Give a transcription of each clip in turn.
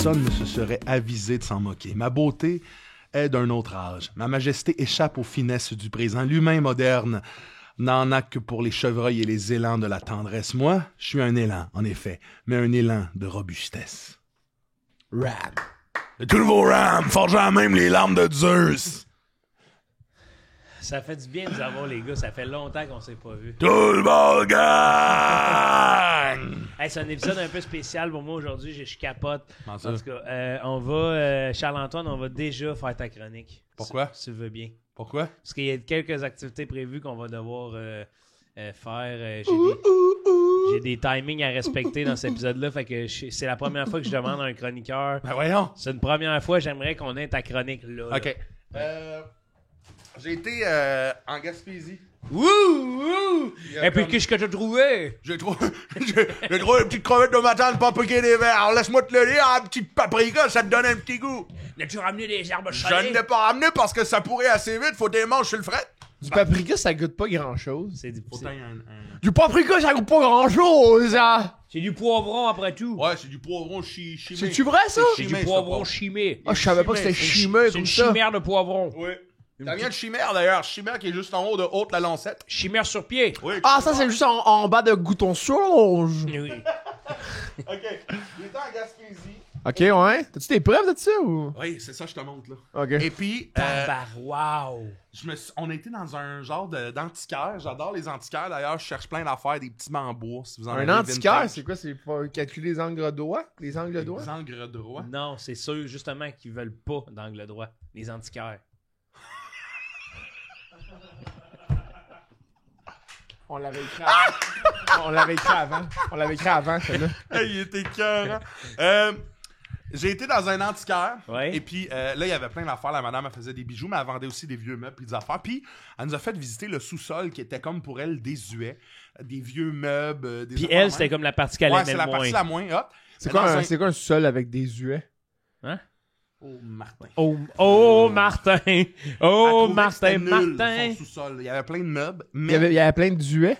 personne ne se serait avisé de s'en moquer. Ma beauté est d'un autre âge. Ma majesté échappe aux finesses du présent. L'humain moderne n'en a que pour les chevreuils et les élans de la tendresse. Moi, je suis un élan, en effet, mais un élan de robustesse. Ram. Le tout nouveau Ram, forgeant même les larmes de Zeus. Ça fait du bien de vous avoir, les gars. Ça fait longtemps qu'on s'est pas vu. Tout le monde gagne! Hey, c'est un épisode un peu spécial pour moi aujourd'hui. Je capote. Comment ça? En tout cas, on va, Charles-Antoine, on va déjà faire ta chronique. Pourquoi? Si tu veux bien. Pourquoi? Parce qu'il y a quelques activités prévues qu'on va devoir faire. J'ai des timings à respecter dans cet épisode-là. Fait que c'est la première fois que je demande à un chroniqueur. Ben voyons! C'est une première fois, j'aimerais qu'on ait ta chronique là. OK. J'ai été en Gaspésie. Wouh! Wouh! Et puis, qu'est-ce que tu as trouvé? J'ai trouvé une petite crevette de matin de pas piquer des verres. Alors, laisse-moi te le dire, un petit paprika, ça te donne un petit goût. As-tu ramené des herbes Je salées? ne l'ai pas ramené parce que ça pourrait assez vite. Faut des manches sur le fret. Du paprika, ça goûte pas grand-chose. C'est du, Du paprika, ça goûte pas grand-chose, hein? c'est du poivron après tout. Ouais, c'est du poivron chimé. C'est-tu vrai, ça? C'est du chimé, poivron ça, chimé. Ah, je savais pas que c'était chimé C'est comme une ça. chimère de poivron. Oui. Ça vient de Chimère, d'ailleurs. Chimère qui est juste en haut de Haute-la-Lancette. Chimère sur pied. Oui. Ah, ça, c'est juste en bas de Gouton Sauge. Oui. OK. J'étais en Gaspésie. Ok, ouais. T'as-tu des preuves de ça ou? Oui, c'est ça, je te montre, là. Ok. Et puis, Wow. on était dans un genre d'antiquaire. J'adore les antiquaires. D'ailleurs, je cherche plein d'affaires, des petits bambous bois. Si vous en Un avez antiquaire, vintage. c'est quoi? C'est pour calculer les angles droits? Les angles droits? Des angles droits. Non, c'est ceux justement qui veulent pas d'angle droit. Les antiquaires. On l'avait écrit avant. On l'avait écrit avant, celle-là. Hey, il était cœur. J'ai été dans un antiquaire. Ouais. Et puis là, il y avait plein d'affaires. La madame, elle faisait des bijoux, mais elle vendait aussi des vieux meubles et des affaires. Puis elle nous a fait visiter le sous-sol qui était comme pour elle désuet. Des vieux meubles. Des Puis affaires elle, de c'était même. comme la partie qu'elle Ouais, aimait c'est le la moins. partie la moins hot. C'est Dans quoi un sol avec des huets? Hein? Oh, Martin. Oh, Martin! Elle Oh, trouvait que c'était Martin, nul, Martin! son sous-sol. Il y avait plein de meubles. Il Mais y avait plein de duets.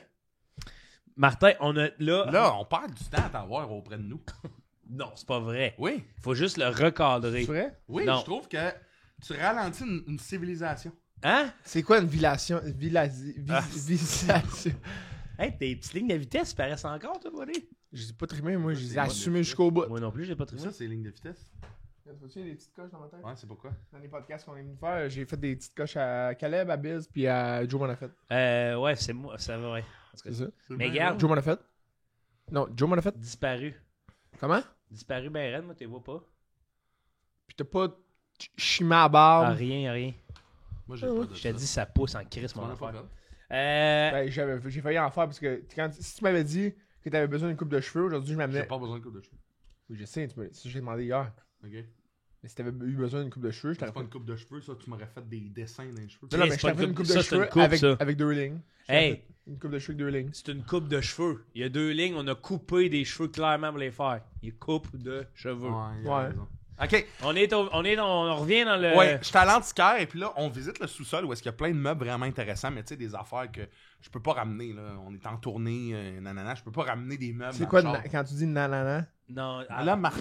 Martin, on a là... là, on perd du temps à t'avoir auprès de nous. Non, c'est pas vrai. Oui. Faut juste le recadrer. C'est vrai? Oui, Non. je trouve que tu ralentis une civilisation. Hein? C'est quoi une vilation? Hey, tes petites lignes de vitesse paraissent encore, toi, buddy? Je les ai pas trimé, moi, je les ai C'est assumés bon, jusqu'au bout. Moi non plus, j'ai pas trouvé. Ça, c'est ligne de vitesse. Vois-tu des petites coches dans ma tête? Ouais, c'est pourquoi? Dans les podcasts qu'on est venu faire, j'ai fait des petites coches à Caleb, à Biz, puis à Joe Monafet. Ouais, c'est moi, ça va, ouais. En tout cas, C'est ça? Mais regarde, Joe Monafet? Non, Joe Monafet? disparu. Comment? Disparu ben raide, moi, t'es vois pas. Puis t'as pas chimé à Ah, barbe. rien, rien. Moi, j'ai pas de Je te dis, ça pousse en crise, On mon en a pas affaire. fait. J'ai failli en faire parce que si tu m'avais dit que t'avais besoin d'une coupe de cheveux, aujourd'hui je J'ai m'amenais. pas besoin de coupe de cheveux. Oui, je sais, si j'ai demandé hier. OK? Mais si t'avais eu besoin d'une coupe de cheveux, je C'est t'aurais pas fait. une coupe de cheveux, ça. Tu m'aurais fait des dessins dans les cheveux. Non, mais c'est je pas t'avais fait une une coupe- coupe de ça, c'est une cheveux coupe, ça. avec 2 lignes. Hey! Une coupe de cheveux avec 2 lignes. C'est une coupe de cheveux. Il y a 2 lignes, on a coupé des cheveux clairement pour les faire. Il coupe de cheveux. il a Ouais. raison. OK. On revient dans le... Ouais, j'étais à l'antiquaire et puis là, on visite le sous-sol où est-ce qu'il y a plein de meubles vraiment intéressants, mais tu sais, des affaires que je peux pas ramener, là. On est en tournée, nanana, je peux pas ramener des meubles. C'est dans quoi le char. quand tu dis nanana? Non, Ah, là, Martin.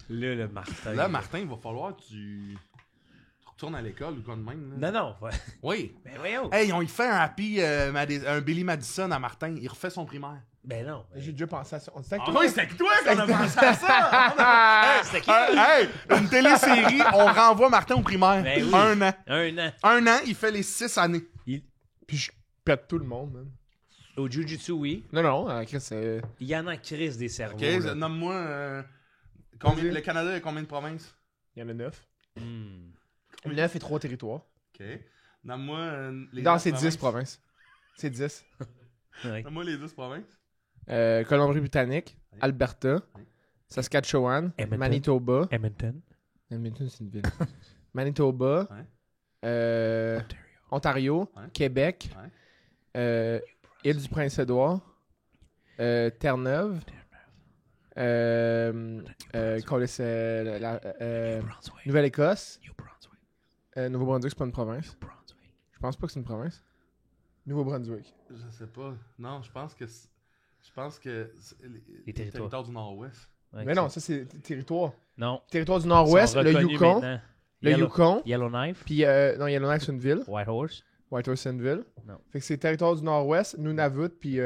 là, le Martin. Là, Martin, il va falloir que tu retournes à l'école ou quoi de même. Là. Non, ouais. Oui. Ben voyons. Hey, ils ont fait un un Billy Madison à Martin. Il refait son primaire. Ben non. J'ai déjà pensé à ça. On sait Ah oui, c'est avec toi qu'on a pensé à ça! C'était qui? Hey, une télésérie, on renvoie Martin au primaire. Ben oui. 1 an. 1 an. 1 an, il fait les 6 années. Puis je pète tout le monde, man. Au Jiu-Jitsu, oui. Non, Chris, c'est. Il y en a en crise des cerveaux. OK, là. nomme-moi... Vas-y. le Canada a combien de provinces? Il y en a 9. Hmm. 9 et 3 territoires. OK. Nomme-moi les Non, 10 c'est 10 provinces. C'est 10. Ouais. Nomme-moi les 10 provinces. Colombie-Britannique, Oui. Alberta, Oui. Saskatchewan, Edmonton. Manitoba. Edmonton. Edmonton, c'est une ville. Manitoba, Ontario, Ouais. Québec, Île du Prince-Édouard, Terre-Neuve, Nouvelle-Écosse, New Brunswick. Nouveau-Brunswick, c'est pas une province. Brunswick. Je pense pas que c'est une province. Nouveau-Brunswick. Je sais pas. Non, je pense que les territoires. territoires du Nord-Ouest. Ouais, Mais non, ça, c'est territoire. Non. Territoire du Ils Nord-Ouest, sont le reconnus Yukon. maintenant. Le Yukon. Yellowknife, Puis, non, Yellowknife, c'est une ville. Whitehorse. Whitehorse, c'est une ville. Non. Fait que c'est territoire du Nord-Ouest, Nunavut, puis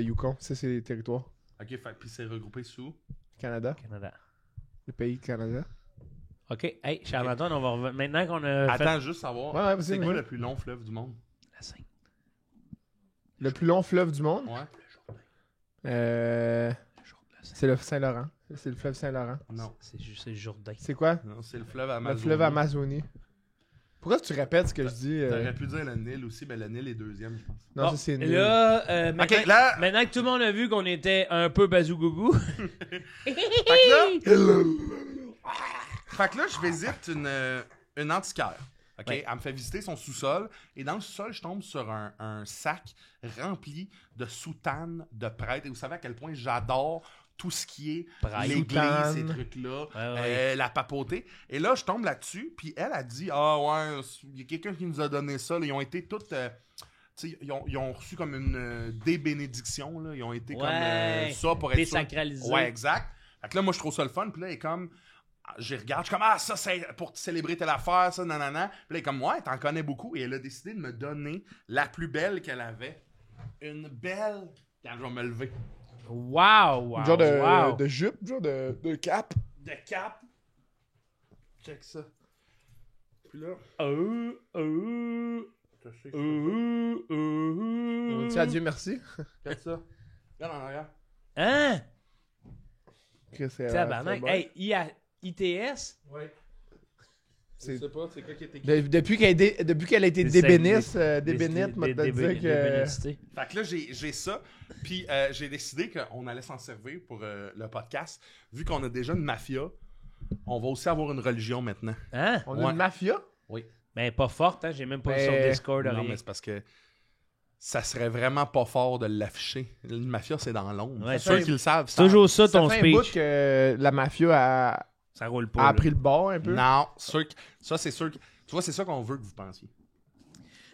Yukon. Ça, c'est les territoires. Ok, fait puis c'est regroupé sous. Canada. Canada. Le pays Canada. OK. Hey, Charles-Antoine, on va maintenant qu'on a fait Attends, juste savoir. Ouais, vas-y, c'est quoi vas-y. le plus long fleuve du monde? la Seine. Le plus long fleuve du monde. Ouais. Le jour de la Seine. C'est le Saint-Laurent. C'est le fleuve Saint-Laurent. Non. C'est le Jourdain. C'est quoi? Non, c'est le fleuve Le Amazonie. fleuve Amazonie. Pourquoi tu répètes ce que je dis? T'aurais pu dire le Nil aussi, ben le Nil est deuxième, je pense. Non, Bon, ça c'est nul. là, maintenant, Ok, là. maintenant que tout le monde a vu qu'on était un peu bazougougou, Fait que là, je visite une antiquaire. OK? Ouais. Elle me fait visiter son sous-sol. Et dans le sous-sol, je tombe sur un sac rempli de soutanes de prêtres. Et vous savez à quel point j'adore tout ce qui est Prêtre. l'église, Soutane. ces trucs-là, Ouais. la papauté. Et là, je tombe là-dessus. Puis elle a dit, ah ouais, il y a quelqu'un qui nous a donné ça. Là. Ils ont été toutes... tu sais, ils ont reçu comme une débénédiction. Là. Ils ont été comme ça pour être sûr. désacralisé. Ouais, exact. Fait que là, moi, je trouve ça le fun. Puis là, elle est comme... Je regarde, je suis comme, ah, ça, c'est pour célébrer telle affaire, ça, nanana. Puis là, elle est comme, ouais, t'en connais beaucoup. Et elle a décidé de me donner la plus belle qu'elle avait. Une belle... Quand je vais me lever. Wow! Genre de, wow. de jupe, genre de cap. De cap. Check ça. Puis là... Je sais que On dit adieu, merci. Regarde ça. Regarde en arrière. Hein? Que c'est, Tabarnak. c'est bon. Hey, ITS? Ouais. C'est- Je sais pas, c'est quoi qui est écrit. Depuis qu'elle a été C'est débénite, m'a te dire que... Débénédicité. Fait que là, j'ai ça. Puis j'ai décidé qu'on allait s'en servir pour le podcast. Vu qu'on a déjà une mafia, on va aussi avoir une religion maintenant. Hein? On a Ouais. une mafia? Oui. Ben, pas forte, hein? J'ai même pas Ben, sur Discord. Non, rien. mais c'est parce que ça serait vraiment pas fort de l'afficher. Une mafia, c'est dans l'ombre. Ouais, Ceux ça- qui le savent, C'est toujours ça, Ça ton fait un bout speech. que la mafia Ça roule pas. a là. pris le bord un peu. Non, ça, c'est sûr. Tu vois, c'est ça qu'on veut que vous pensiez.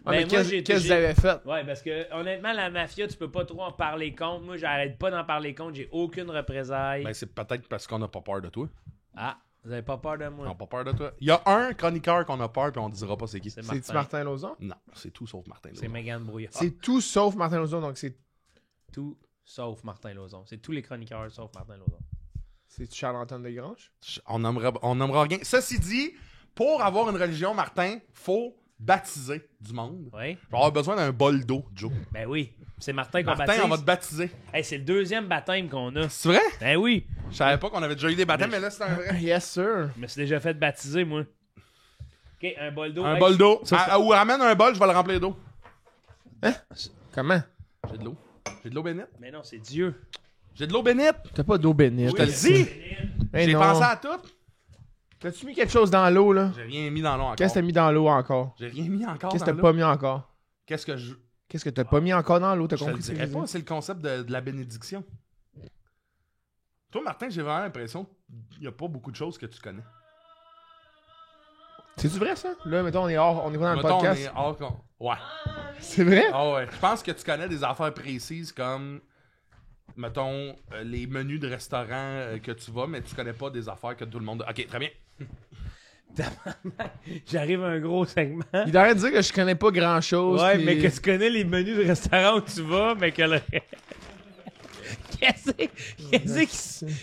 Ah, Ben, mais moi, qu'est-ce j'ai- que vous j'ai- avez fait? Ouais, parce que honnêtement, la mafia, tu peux pas trop en parler contre. Moi, j'arrête pas d'en parler contre. J'ai aucune représaille. Ben, c'est peut-être parce qu'on n'a pas peur de toi. Ah, vous avez pas peur de On moi? n'a pas peur de toi. Il y a un chroniqueur qu'on a peur, puis on ne dira pas c'est qui. C'est C'est-tu Martin. Martin Lauzon? Non, c'est tout sauf Martin. C'est Megan Brouillard. C'est tout sauf Martin Lauzon, donc c'est Tout sauf Martin Lauzon. C'est tous les chroniqueurs sauf Martin Lauzon. Charles-Antoine Desgranges? On nommera rien. Ceci dit, pour avoir une religion, Martin, faut baptiser du monde. Oui? Je vais avoir besoin d'un bol d'eau, Joe. Ben oui. C'est Martin qu'on Martin, baptise. on va te baptiser. Hey, c'est le deuxième baptême qu'on a. C'est vrai? Ben oui. Je savais pas qu'on avait déjà eu des baptêmes, mais là, c'est un vrai. Yes, sir. Je me suis déjà fait baptiser, moi. OK, un bol d'eau. Un Hey, bol d'eau. Ça, Ou ramène un bol, je vais le remplir d'eau. Comment? J'ai de l'eau. J'ai de l'eau bénite. Mais non, c'est Dieu. J'ai de l'eau bénite. T'as pas d'eau bénite. Je te le dis. Eh J'ai non. pensé à tout. T'as-tu mis quelque chose dans l'eau, là? J'ai rien mis dans l'eau encore. Qu'est-ce que t'as mis dans l'eau encore? J'ai rien mis encore Qu'est-ce que dans t'as l'eau. pas mis encore? Qu'est-ce que je... Qu'est-ce que t'as pas mis encore dans l'eau? T'as Je te le compris ce que dirais je pas, dis? c'est le concept de la bénédiction. Toi, Martin, j'ai vraiment l'impression qu'il n'y a pas beaucoup de choses que tu connais. C'est-tu vrai, ça? Là, mettons, on est pas dans le Mettons, podcast. on est hors Ouais. C'est vrai? Ah ouais. Je pense que tu connais des affaires précises comme, mettons, les menus de restaurants que tu vas, mais tu connais pas des affaires que tout le monde... Ok, très bien. J'arrive à un gros segment. Il arrête de dire que je connais pas grand-chose. Ouais, puis- mais que tu connais les menus de restaurant où tu vas, mais que le...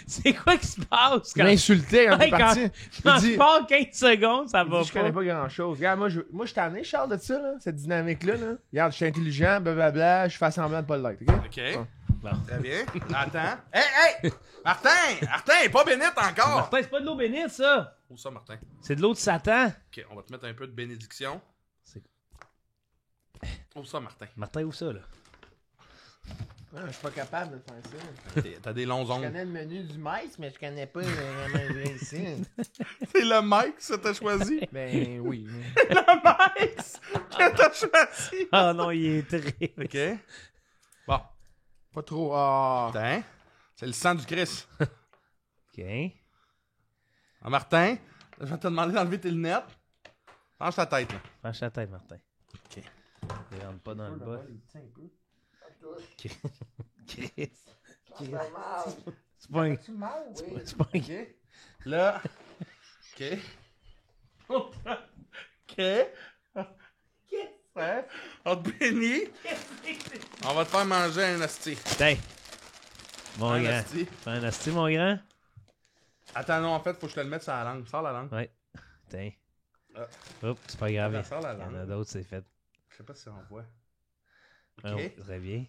C'est quoi qui se passe Il quand... m'insultait quand il Ouais, est parti. Quand Il dit, je pars 15 secondes, ça il va dit, je connais pas grand-chose. Regarde, moi, je suis tanné, Charles, de ça, là, cette dynamique-là. Là. Regarde, je suis intelligent, blablabla, je fais semblant de pas l'être, OK? Ok. Bon. Très bien. Attends. Hey! Martin! Martin, pas bénite encore! Martin, c'est pas de l'eau bénite, ça! Où ça, Martin? C'est de l'eau de Satan! Ok, on va te mettre un peu de bénédiction. C'est- Où ça, Martin? Martin, où ça, là? Ah, je suis pas capable de faire ça. T'as des longs Je ongles. connais le menu du maïs, mais je connais pas vraiment le ici. C'est le Mike que t'as choisi. Ben oui. Le Mike que t'as choisi. Ah non, il est très... Ok. Bon. Pas trop. Ah. Martin, c'est le sang du Christ. OK. Ah, Martin, je vais te demander d'enlever tes lunettes. Penche ta tête, là. Penche la tête, Martin. Ok. Il rentre pas dans le bas. Chris. C'est pas un... C'est pas un... Là. OK. OK. Ouais. On te bénit. On va te faire manger un asti. Tiens. Mon Un grand. asti. Fais un asti, mon grand? Attends, non, en fait, faut que je te le mette sur la langue. Sors la langue. Ouais. Tiens. Ah. Oups, c'est pas grave. Ça sort la Il y en a langue. d'autres, c'est fait. Je sais pas si on voit. Ah, OK. très bien.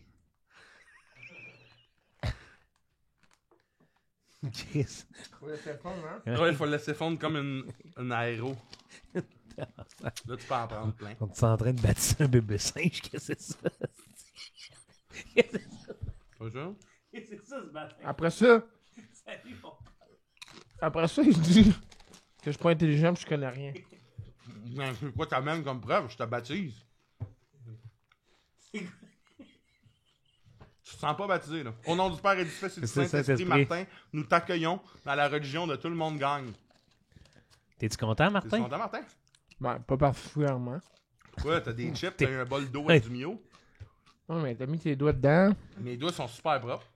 Chris. Ouais, c'est fun, hein? Ouais, il faut le laisser fondre comme une aéro. Là, tu peux en prendre plein. On est en train de bâtir un bébé singe, qu'est-ce que c'est ça? Qu'est-ce que c'est ça? Pas sûr? Qu'est-ce que c'est ça, ce matin? Après ça, Salut, mon... il dit que je suis pas intelligent et je connais rien. Ben, c'est quoi t'amènes comme preuve? Je te baptise. Tu te sens pas baptisé, là. Au nom du Père et du Fils et du C'est Saint-Esprit, Saint-Esprit. Martin, nous t'accueillons dans la religion de tout le monde gagne. T'es-tu content, T'es Martin? content, Martin? Ben, pas particulièrement. Ouais, t'as des chips, t'as eu un bol d'eau avec du mio. Ouais, mais t'as mis tes doigts dedans. Mes doigts sont super propres.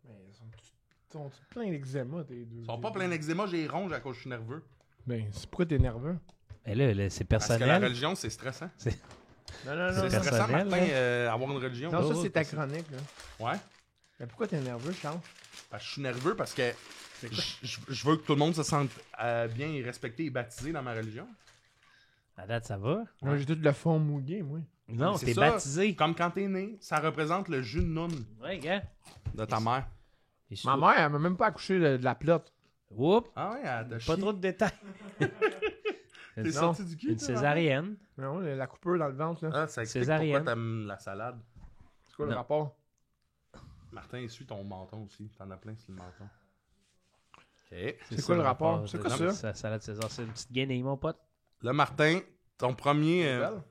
Mais ils sont pleins d'eczéma, tes deux. Ils sont pas pleins d'eczéma, j'ai ronge à cause que je suis nerveux. Ben, c'est pourquoi t'es nerveux? Mais là, c'est Parce que la personnel. religion, c'est stressant. Non, non, C'est non. personnel, stressant, Martin, là. avoir une religion. Non, ça, Oh, c'est ta c'est- chronique, là. Ouais. Mais pourquoi t'es nerveux, Charles? Parce que je suis nerveux parce que je veux que tout le monde se sente bien et respecté et baptisé dans ma religion. À date, ça va? Moi, j'ai tout le fond mouillé, moi. Non, C'est t'es ça. baptisé. Comme quand t'es né, ça représente le jus de noun Ouais, gars. de ta mère. Et je- Ma mère, elle m'a même pas accouché de la plotte. Oups, Ah ouais, elle t'a pas chié. trop de détails. T'es Non, sorti du cul, Une toi, césarienne. Non, la coupure dans le ventre, là. Martin? Ah, ça explique Césarienne. pourquoi t'aimes la salade. C'est quoi le Non. rapport? Martin, essuie ton menton aussi. T'en as plein sur le menton. OK. C'est quoi le rapport? C'est de- quoi de- ça? sa salade César, c'est une petite guenille, mon pote. Là, Martin, ton premier... Belle.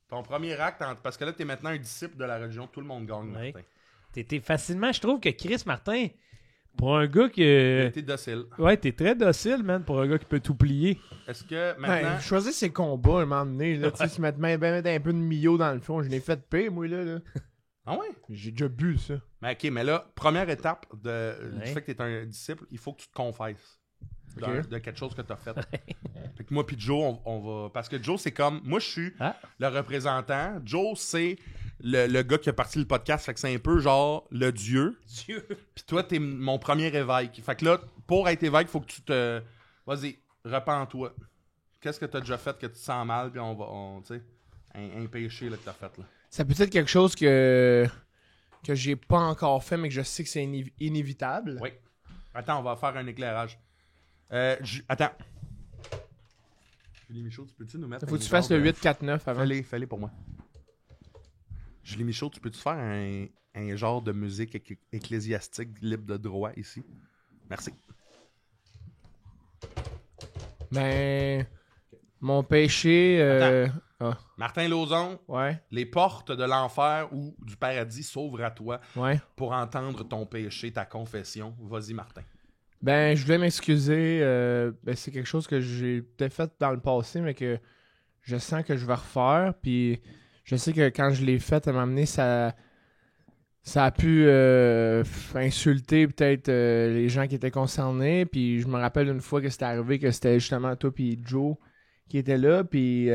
ton premier acte, parce que là, t'es maintenant un disciple de la religion. Tout le monde gagne, Oui. Martin. T'es facilement, je trouve que Chris Martin, pour un gars qui. T'es docile. Ouais, t'es très docile, man, pour un gars qui peut tout plier. Est-ce que Ben, maintenant... choisir ses combats, à un moment donné, là, tu sais, se mettre un peu de mio dans le fond. Je l'ai fait paix, moi, là. Ah ouais? J'ai déjà bu, ça. Mais OK, mais là, première étape du Ouais. fait que t'es un disciple, il faut que tu te confesses Ok. de quelque chose que t'as fait. Fait que moi puis Joe, on va... Parce que Joe, c'est comme... Moi, je suis Ah. le représentant. Joe, c'est le gars qui a parti le podcast. Fait que c'est un peu genre le dieu. Dieu. Puis toi, t'es mon premier évêque. Fait que là, pour être évêque, faut que tu te... Vas-y, repens-toi. Qu'est-ce que t'as déjà fait que tu te sens mal, puis tu sais, un péché là, que t'as fait, là. Ça peut être quelque chose que j'ai pas encore fait, mais que je sais que c'est inévitable. Oui. Attends, on va faire un éclairage. Attends. Julie Michaud, tu peux-tu nous mettre... Faut que un tu fasses le genre de- 8-4-9 avant. Fais-les pour moi. Julie Michaud, tu peux-tu faire un genre de musique ecclésiastique libre de droit ici? Merci. Ben, mon péché... Martin Lauzon, Ouais, les portes de l'enfer ou du paradis s'ouvrent à toi ouais. pour entendre ton péché, ta confession. Vas-y, Martin. Ben, je voulais m'excuser. Ben, c'est quelque chose que j'ai peut-être fait dans le passé, mais que je sens que je vais refaire. Puis je sais que quand je l'ai fait, à m'amener, ça a pu insulter peut-être les gens qui étaient concernés. Puis je me rappelle une fois que c'était arrivé que c'était justement toi puis Joe qui étaient là. Puis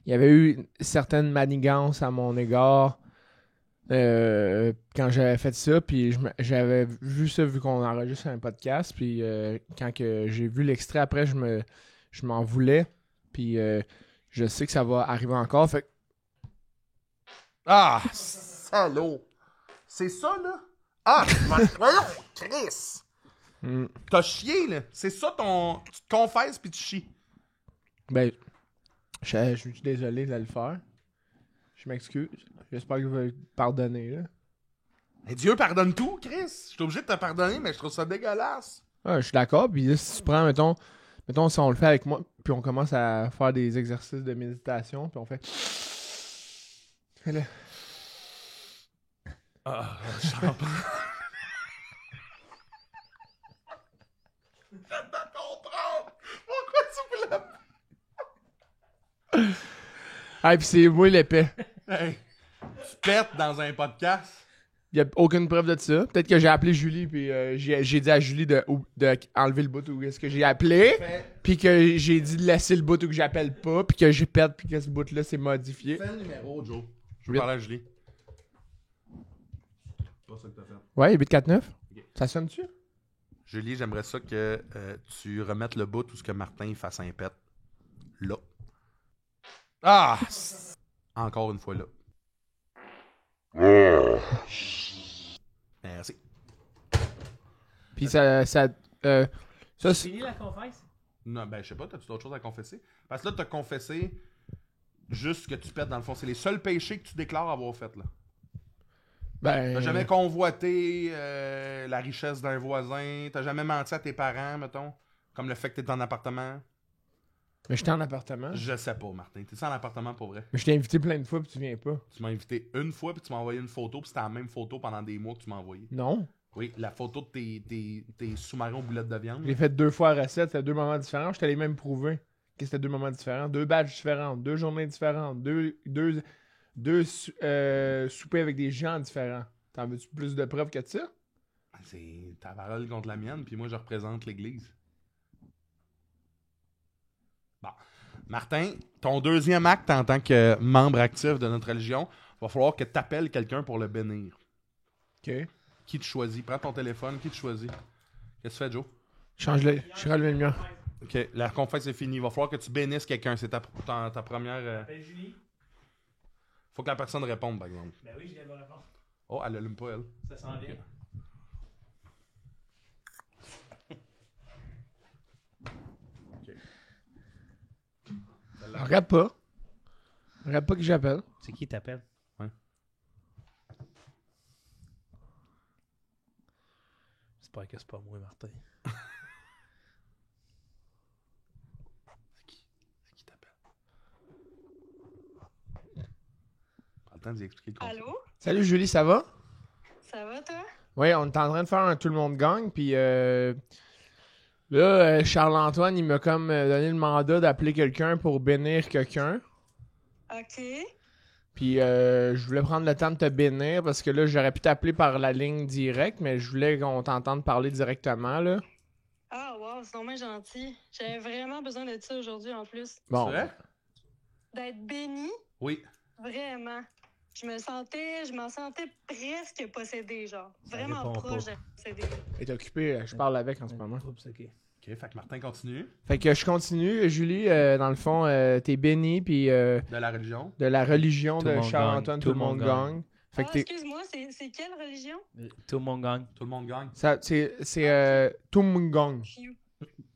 il y avait eu certaines manigances à mon égard. Quand j'avais fait ça, puis j'avais vu ça vu qu'on enregistre un podcast, puis quand que j'ai vu l'extrait après, je m'en voulais, puis je sais que ça va arriver encore, fait que Ah, salaud! C'est ça, là? Ah, voyons, Chris! T'as chié, là. C'est ça ton... Tu te confesses puis tu chies. ben, je suis désolé de le faire. Je m'excuse. J'espère que vous allez pardonner, là. Mais Dieu pardonne tout, Chris. Je suis obligé de te pardonner, mais je trouve ça dégueulasse. Ah, je suis d'accord, puis là, si tu prends, mettons, si on le fait avec moi, puis on commence à faire des exercices de méditation, puis on fait... Fais-le. Ah, je comprends. Je comprends. Pourquoi tu voulais... Ah, puis c'est moi l'épais. Hey, tu pètes dans un podcast? Il y a aucune preuve de ça. Peut-être que j'ai appelé Julie, puis j'ai dit à Julie de enlever le bout où est-ce que j'ai appelé, puis que j'ai dit de laisser le bout où que j'appelle pas, puis que j'ai pète, puis que ce bout-là s'est modifié. Fais le numéro, Joe. Je veux Huit. parler à Julie. C'est pas ça que t'as fait. Ouais, 849. Ok. Ça sonne-tu? Julie, j'aimerais ça que tu remettes le bout où ce que Martin fasse un pet. Là. Ah! Encore une fois là. Merci. Puis ça c'est... Fini la confesse? Non, ben je sais pas, t'as-tu d'autres choses à confesser? Parce que là, t'as confessé juste que tu pètes dans le fond. C'est les seuls péchés que tu déclares avoir fait là. Ben... T'as jamais convoité la richesse d'un voisin. T'as jamais menti à tes parents, mettons. Comme le fait que t'es en appartement. Mais j'étais en appartement. Je sais pas, Martin. T'es en appartement pour vrai? Mais je t'ai invité plein de fois, puis tu viens pas. Tu m'as invité une fois, puis tu m'as envoyé une photo, puis c'était la même photo pendant des mois que tu m'as envoyé. Non. Oui, la photo de tes sous-marins aux boulettes de viande. Je l'ai fait 2 fois à recette, c'était 2 moments différents. Je t'allais même prouver que c'était 2 moments différents. 2 badges différents, 2 journées différentes, deux soupers avec des gens différents. T'en veux-tu plus de preuves que ça? C'est ta parole contre la mienne, puis moi je représente l'Église. Bon. Martin, ton deuxième acte en tant que membre actif de notre religion, va falloir que tu appelles quelqu'un pour le bénir. Ok. Qui te choisit? Prends ton téléphone, qui te choisit? Qu'est-ce que tu fais, Joe? Change-le. Je suis relevé le mien. Ok, la confesse est finie. Il va falloir que tu bénisses quelqu'un. C'est ta première. Ben, Julie? Faut que la personne réponde, par exemple. Ben oui, je viens de répondre. Oh, elle allume pas, elle. Ça sent bien. Regarde pas. Regarde pas que j'appelle. C'est qui t'appelle? Ouais. J'espère que c'est pas moi, Martin. C'est qui t'appelle? Prends le temps d'y expliquer le concept. Allô? Salut Julie, ça va? Ça va, toi? Oui, on est en train de faire un tout le monde gagne, puis Charles-Antoine, il m'a comme donné le mandat d'appeler quelqu'un pour bénir quelqu'un. OK. Puis je voulais prendre le temps de te bénir parce que là, j'aurais pu t'appeler par la ligne directe, mais je voulais qu'on t'entende parler directement, là. Ah, wow, c'est vraiment gentil. J'avais vraiment besoin de ça aujourd'hui en plus. Bon. C'est vrai? D'être béni, Oui. vraiment. Je m'en sentais presque possédée, genre. Vraiment répond proche pas. de possédée. Elle est occupée, je parle avec en ce moment. Oups, ok. Ok, fait que Martin continue. Fait que je continue, Julie, dans le fond, t'es bénie, puis De la religion. de la religion Tout le de monde Charles-Antoine, gagne. tout le monde gagne. Fait que Ah, t'es... excuse-moi, c'est quelle religion? Tout le monde gagne. Tout le monde gagne. Ça, c'est tout le monde gagne. Phew.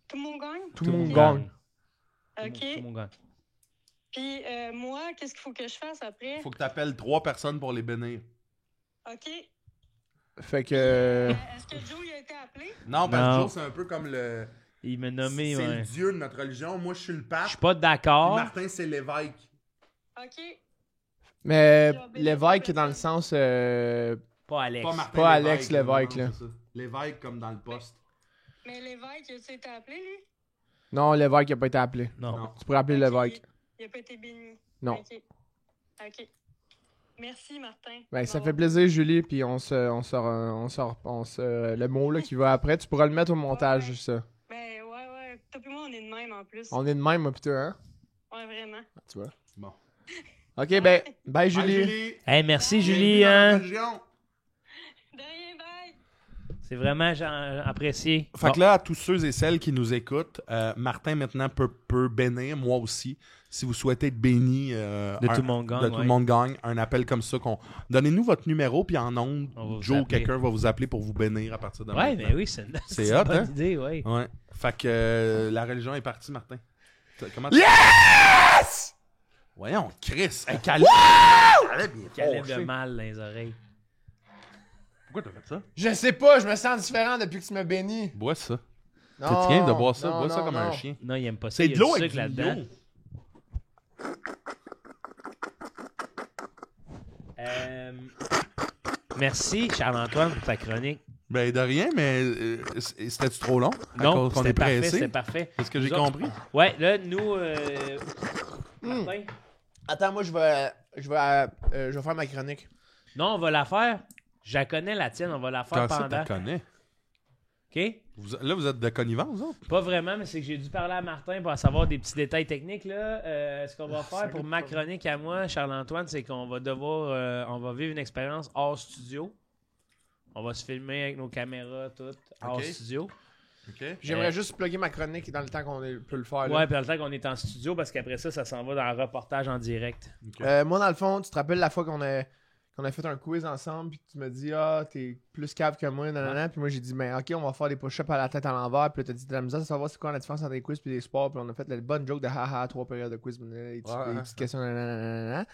Tout le monde gagne? Tout le monde gagne. Tout le OK. monde gagne. Puis moi, qu'est-ce qu'il faut que je fasse après? Faut que tu appelles 3 personnes pour les bénir. OK. Fait que... Est-ce que Joe il a été appelé? Non, parce que Non. Joe, c'est un peu comme le. Il m'a nommé, C'est ouais. le dieu de notre religion. Moi, je suis le Je pape. suis pas Puis d'accord. Martin, c'est l'évêque. OK. Mais Genre, bénir l'évêque, trois dans le personnes. sens... Pas Alex. Pas Martin. Pas Alex l'évêque, non, là. c'est ça. L'évêque comme dans le poste. Mais l'évêque, il a-tu été appelé, lui? Non, l'évêque n'a pas été appelé. Non. Non. Tu pourrais appeler Ok, l'évêque. Il a pas été béni. Non. OK. OK. Merci, Martin. Ben, ça Bon. fait plaisir, Julie, puis on se le mot là qui va après, tu pourras le mettre au montage, Ouais. ça. Ben, ouais. Toi et moi, on est de même, en plus. On est de même, moi, pis toi, hein? Ouais, vraiment. Tu vois. Bon. Ok, ben, bye, Bye, Julie. Hey, merci, Bienvenue Julie. dans la Hein? religion. De rien, bye! C'est vraiment apprécié. Fait que là, à tous ceux et celles qui nous écoutent, Martin maintenant peut bénir, moi aussi. Si vous souhaitez être béni De tout le monde gagne, de tout le ouais. monde gagne, un appel comme ça. Donnez-nous votre numéro, puis en ondes, On va vous Joe ou appeler. quelqu'un va vous appeler pour vous bénir à partir de Ouais, maintenant. ben oui, c'est une, C'est une hot, bonne hein? idée, ouais. Ouais. Fait que la religion est partie, Martin. Comment Yes! Voyons, Chris. Hey, Caleb. Caleb, il est Caleb fâché. de mal dans les oreilles. Pourquoi t'as fait ça? Je sais pas, je me sens différent depuis que tu m'as béni. Bois ça. Non, T'es tiens de boire ça. non, Bois ça non, comme un non. chien. Non, il aime pas ça. C'est Il y de a l'eau du avec sucre du là-dedans. l'eau. Merci, Charles-Antoine, pour ta chronique. Ben, de rien, mais c'était-tu trop long? À Non, cause qu'on c'était est parfait, pressé? c'était parfait. C'est ce que j'ai Nous autres- compris. Ouais, là, nous, Martin, Attends, moi, je vais faire ma chronique. Non, on va la faire. Je la connais, la tienne. On va la faire Quand ça, pendant. tu connais? OK? Là, vous êtes de connivence, vous autres? Pas vraiment, mais c'est que j'ai dû parler à Martin pour savoir des petits détails techniques. Là. Ce qu'on va faire pour ma chronique à moi, Charles-Antoine, c'est qu'on va devoir on va vivre une expérience hors studio. On va se filmer avec nos caméras, toutes, hors Ok. studio. OK. J'aimerais juste plugger ma chronique dans le temps qu'on peut le faire. Là. Ouais, puis dans le temps qu'on est en studio, parce qu'après ça, ça s'en va dans un reportage en direct. Moi, dans le fond, tu te rappelles la fois qu'on a fait un quiz ensemble, puis tu m'as dit, ah, t'es plus cave que moi, nanana. Puis moi, j'ai dit, mais ok, on va faire des push-ups à la tête à l'envers. Puis là, t'as dit, t'as la misère de savoir c'est quoi la différence entre les quiz et les sports. Puis on a fait la bonne joke de haha, 3 périodes de quiz, des petites questions, nanana. Ouais.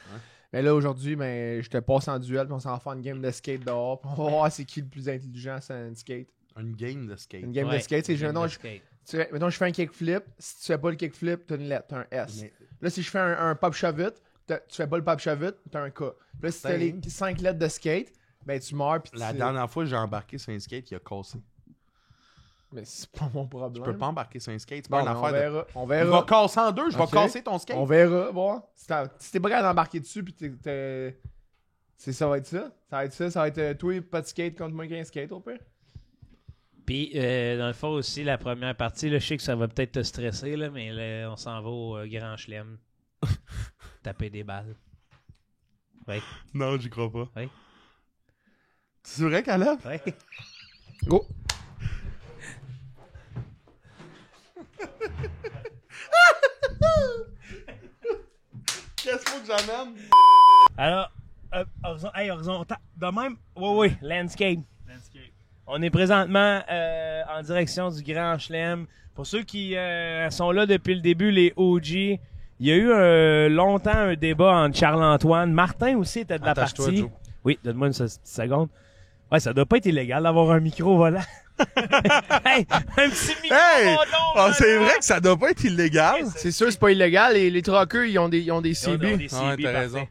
Mais là, aujourd'hui, je te passe en duel, puis on s'en va faire une game de skate dehors. Puis on va voir c'est qui le plus intelligent, c'est un skate. Une game de skate. Une game de Ouais, skate, c'est game mettons, de skate. mettons, je fais un kickflip. Si tu fais pas le kickflip, t'as une lettre, t'as un S. Mais- Là, si je fais un pop shove it, tu fais pas le pop shove it, t'as un K. Puis là, si t'as les 5 lettres de skate, ben tu meurs. Puis La dernière fois que j'ai embarqué sur un skate, il a cassé. Mais c'est pas mon problème. Tu peux pas embarquer sur un skate. C'est Bon, pas une on affaire de... verra. On Il va verra. casser en deux. Je vais Ok. casser ton skate. On verra. Bon. Si t'es pas capable d'embarquer dessus, puis ça va être ça. Ça va être ça. Ça va être toi, pas de skate contre moi qui a un skate, au pire. Puis, dans le fond aussi, la première partie, là, je sais que ça va peut-être te stresser, là, mais là, on s'en va au Grand Chelem. Taper des balles. Oui. Non, j'y crois pas. Oui. C'est vrai, Caleb? Oui. Go. Qu'est-ce qu'il faut que j'amène? Alors, horizontal. De même? Oui, landscape. On est présentement en direction du Grand Chelem. Pour ceux qui sont là depuis le début, les OG, il y a eu longtemps un débat entre Charles-Antoine. Martin aussi était de la Attache-toi, partie. Joe. Oui, donne-moi une petite seconde. Ouais, ça doit pas être illégal d'avoir un micro volant. Hey, un petit micro Hey! volant, c'est volant. vrai que ça doit pas être illégal. C'est sûr, c'est pas illégal. Les truckers, ils ont des CB. Des CB, Ouais, t'as parfait. raison.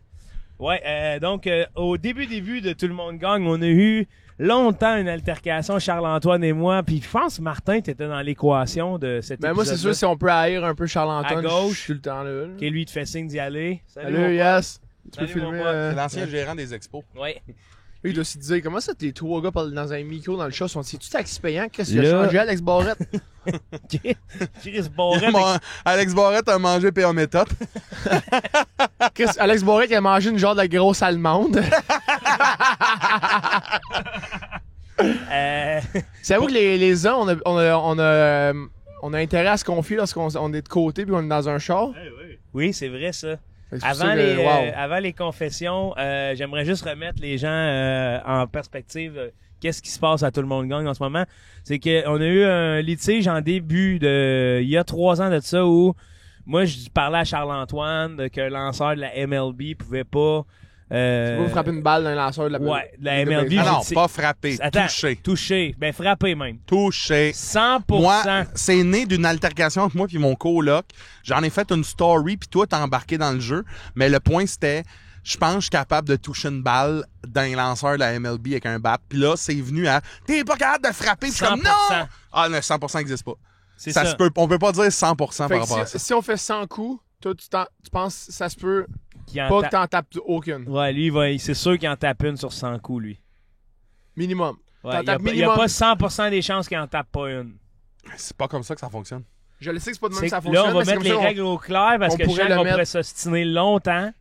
Ouais, donc au début de Tout le monde gagne, on a eu longtemps une altercation, Charles-Antoine et moi, puis je pense Martin, t'étais dans l'équation de cet Ben moi, c'est sûr, épisode-là. si on peut haïr un peu Charles-Antoine, À gauche. je suis tout le temps là. Ok, lui, il te fait signe d'y aller. Salut, yes. Tu peux Salut, mon filmer. pote. C'est l'ancien gérant des expos. Ouais. Lui, il doit se dire, comment ça, tes 3 gars parlent dans un micro dans le show? C'est-tu taxi payant? Qu'est-ce qu'il a Là- changé, Alex Barrette? Chris Barrette. Alex Barrette a mangé PA méthode. Alex Barrette, il a mangé une genre de grosse allemande. C'est à vous que les hommes, on a intérêt à se confier lorsqu'on est de côté puis on est dans un char. Oui, c'est vrai, ça. Fait que c'est pour ça que, wow. Avant les confessions, j'aimerais juste remettre les gens en perspective. Qu'est-ce qui se passe à Tout le monde gagne en ce moment? C'est qu'on a eu un litige en début de... Il y a 3 ans de ça où moi, je parlais à Charles-Antoine que le lanceur de la MLB pouvait pas... Tu peux frapper une balle d'un lanceur de la Ouais, de la MLB. Ah non, c'est- pas frappé, Attends, touché. Touché. Ben, frappé même. Touché. 100%. Moi, c'est né d'une altercation entre moi et mon coloc. J'en ai fait une story, puis toi, t'as embarqué dans le jeu. Mais le point, c'était, je pense que je suis capable de toucher une balle d'un lanceur de la MLB avec un bat. Puis là, c'est venu à, t'es pas capable de frapper. Puis je suis comme, 100%. non! Ah, non, 100% n'existe pas. C'est Ça ça. se peut, on peut pas dire 100% Fait par que rapport à ça. si on fait 100 coups, toi, tu penses que ça se peut Qui en pas ta- que t'en tapes aucune. Ouais, lui, c'est sûr qu'il en tape une sur 100 coups, lui. Minimum. Ouais, T'en il y a tapes pas- il y a minimum. pas 100% des chances qu'il en tape pas une. C'est pas comme ça que ça fonctionne. Je le sais que c'est pas de même C'est que ça que fonctionne. là, on va mais c'est mettre comme les ça, règles au clair parce on que pourrait chaque le on mettre- pourrait s'ostiner longtemps.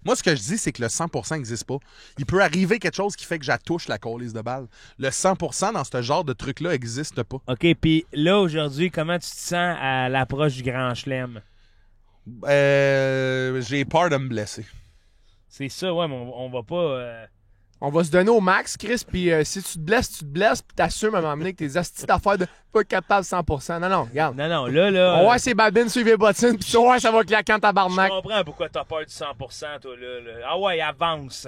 Moi, ce que je dis, c'est que le 100% n'existe pas. Il peut arriver quelque chose qui fait que j'attouche la colisse de balle. Le 100% dans ce genre de truc-là n'existe pas. OK, puis là, aujourd'hui, comment tu te sens à l'approche du Grand Chelem? J'ai peur de me blesser. C'est ça, ouais, mais on va pas... On va se donner au max, Chris, puis si tu te blesses, puis t'assumes à m'emmener que tes astis d'affaires de pas capable 100%. Non, regarde. Non, là... On va voir ses babines suivre les bottines, puis tu vas voir ça va claquer en je tabarnak. comprends pourquoi t'as peur du 100%, toi, là. Ah ouais, avance.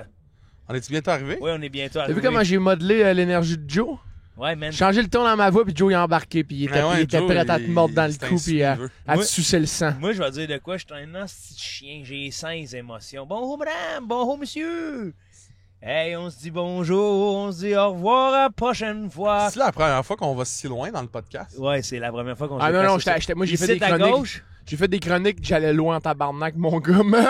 On est-tu bientôt arrivé? Ouais, on est bientôt T'as vu arrivé. comment j'ai modelé l'énergie de Joe? Ouais, man. J'ai changé le ton dans ma voix, puis Joe il a embarqué, puis il était, Ah ouais, il était Joe, prêt à te mordre dans le c'est cou, ainsi puis qu'il à veut. te Moi- sucer le sang. Moi, je vais dire de quoi? Je suis un petit chien. J'ai 16 émotions. Bonjour, madame. Bonjour, monsieur. Hey, on se dit bonjour. On se dit au revoir à la prochaine fois. C'est la première fois qu'on va si loin dans le podcast. Ouais, c'est la première fois qu'on Ah s'est non, passé non, ça. moi j'ai Ici, fait des à chroniques. gauche. J'ai fait des chroniques, j'allais loin en tabarnak, mon gars, man.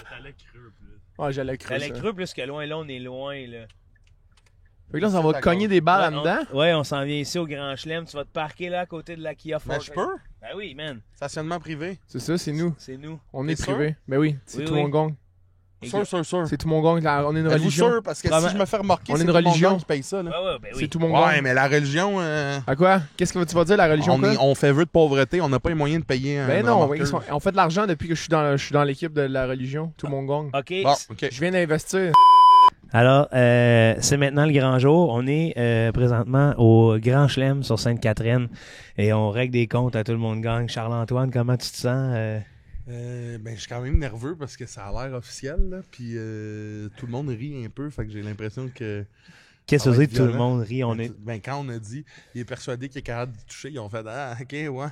T'allais creux plus. Ouais, j'allais creux. T'allais creux plus que loin. Là, on est loin, là. Fait que là, ça va cogner des balles Ouais, là-dedans. Ouais, on s'en vient ici au Grand Chelem. Tu vas te parquer là à côté de la Kia Mais Forte. je peux? Ben oui, man. Stationnement privé. C'est ça, c'est nous. C'est nous. On T'es est privé. Ben oui, c'est Oui, tout oui. mon gang. Sûr. C'est tout mon gang. On est une Êtes-vous religion. sûr? Parce que Vraiment. si je me fais remarquer, On est c'est une tout le monde religion. qui paye ça. Là. Ouais, ouais, ben oui. C'est tout mon gang. Ouais, mais la religion, À quoi? Qu'est-ce que tu vas dire, la religion? on, quoi? on fait vœu de pauvreté, on n'a pas les moyens de payer un Ben non, remorqueur. on fait de l'argent depuis que je suis dans l'équipe de la religion. Tout mon gang. OK. Bon, OK. Je viens d'investir. Alors, c'est maintenant le grand jour. On est présentement au Grand Chelem sur Sainte-Catherine et on règle des comptes à tout le monde gang. Charles-Antoine, comment tu te sens? Ben, je suis quand même nerveux parce que ça a l'air officiel, là, puis tout le monde rit un peu, fait que j'ai l'impression que... Qu'est-ce ça que va c'est être que tout le violent. monde rit? On est... Ben, quand on a dit, il est persuadé qu'il est capable de toucher, ils ont fait « Ah, OK, ouais.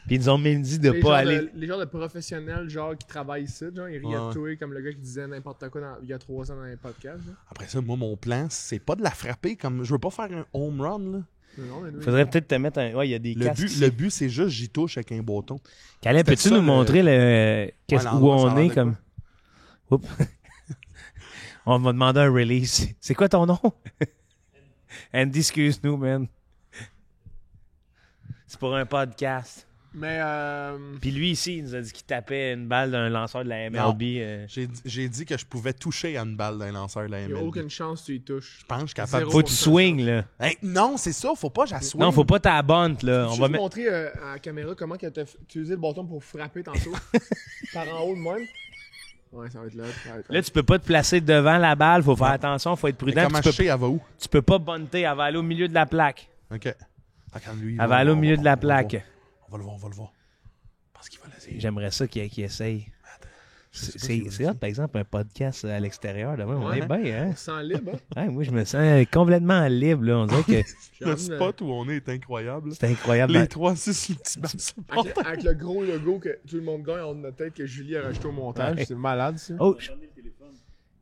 Puis ils nous ont même dit de Les pas genres aller... les genres de professionnels genre qui travaillent ici, genre, ils rient Ouais. à tout comme le gars qui disait n'importe quoi il y a 3 ans dans les podcasts. Là. » Après ça, moi, mon plan, c'est pas de la frapper comme... Je veux pas faire un home run, là. Non, mais nous, Faudrait peut-être te mettre un... Ouais, il y a des Le casques. but, ici. le but, c'est juste j'y touche avec un bâton. Calais, C'était peux-tu ça, nous le- montrer où l'endroit, ça a on l'air est de comme... Oups. On m'a demandé un release. C'est quoi ton nom? Andy, excuse-nous, man. C'est pour un podcast. Mais Puis lui, ici, il nous a dit qu'il tapait une balle d'un lanceur de la MLB. J'ai dit que je pouvais toucher à une balle d'un lanceur de la il n'y a MLB. aucune chance que tu y touches. Je pense que je suis capable. Zéro. Faut que tu swing, là. Hey, non, c'est ça, faut pas que j'assoie. Non, faut pas t'abonner, là. On On va va mettre... montrer à la caméra comment tu as utilisé le bâton pour frapper tantôt. Par en haut de même. Ouais, ça va être là. Là, tu peux pas te placer devant la balle. Faut faire attention, faut être Mais prudent. comment Tu je sais, elle va où? peux pas bunter. Elle va aller au milieu de la plaque. OK. Ah, quand lui, Elle va aller au milieu de la plaque. On va le voir, on va le voir. Parce qu'il va l'essayer. J'aimerais ça qu'il essaye. sais pas C'est s'il va c'est hot, par exemple, un podcast à l'extérieur. Demain, on Ouais. est bien, hein? On se sent libre, hein? Ouais, moi, je me sens complètement libre. Là. On dirait que Le spot où on est incroyable. c'est incroyable. Les 3-6 petits bancs. Avec le gros logo que tout le monde gagne en notre tête que Julie a rajouté au montage. Ouais. C'est malade, ça. Oh!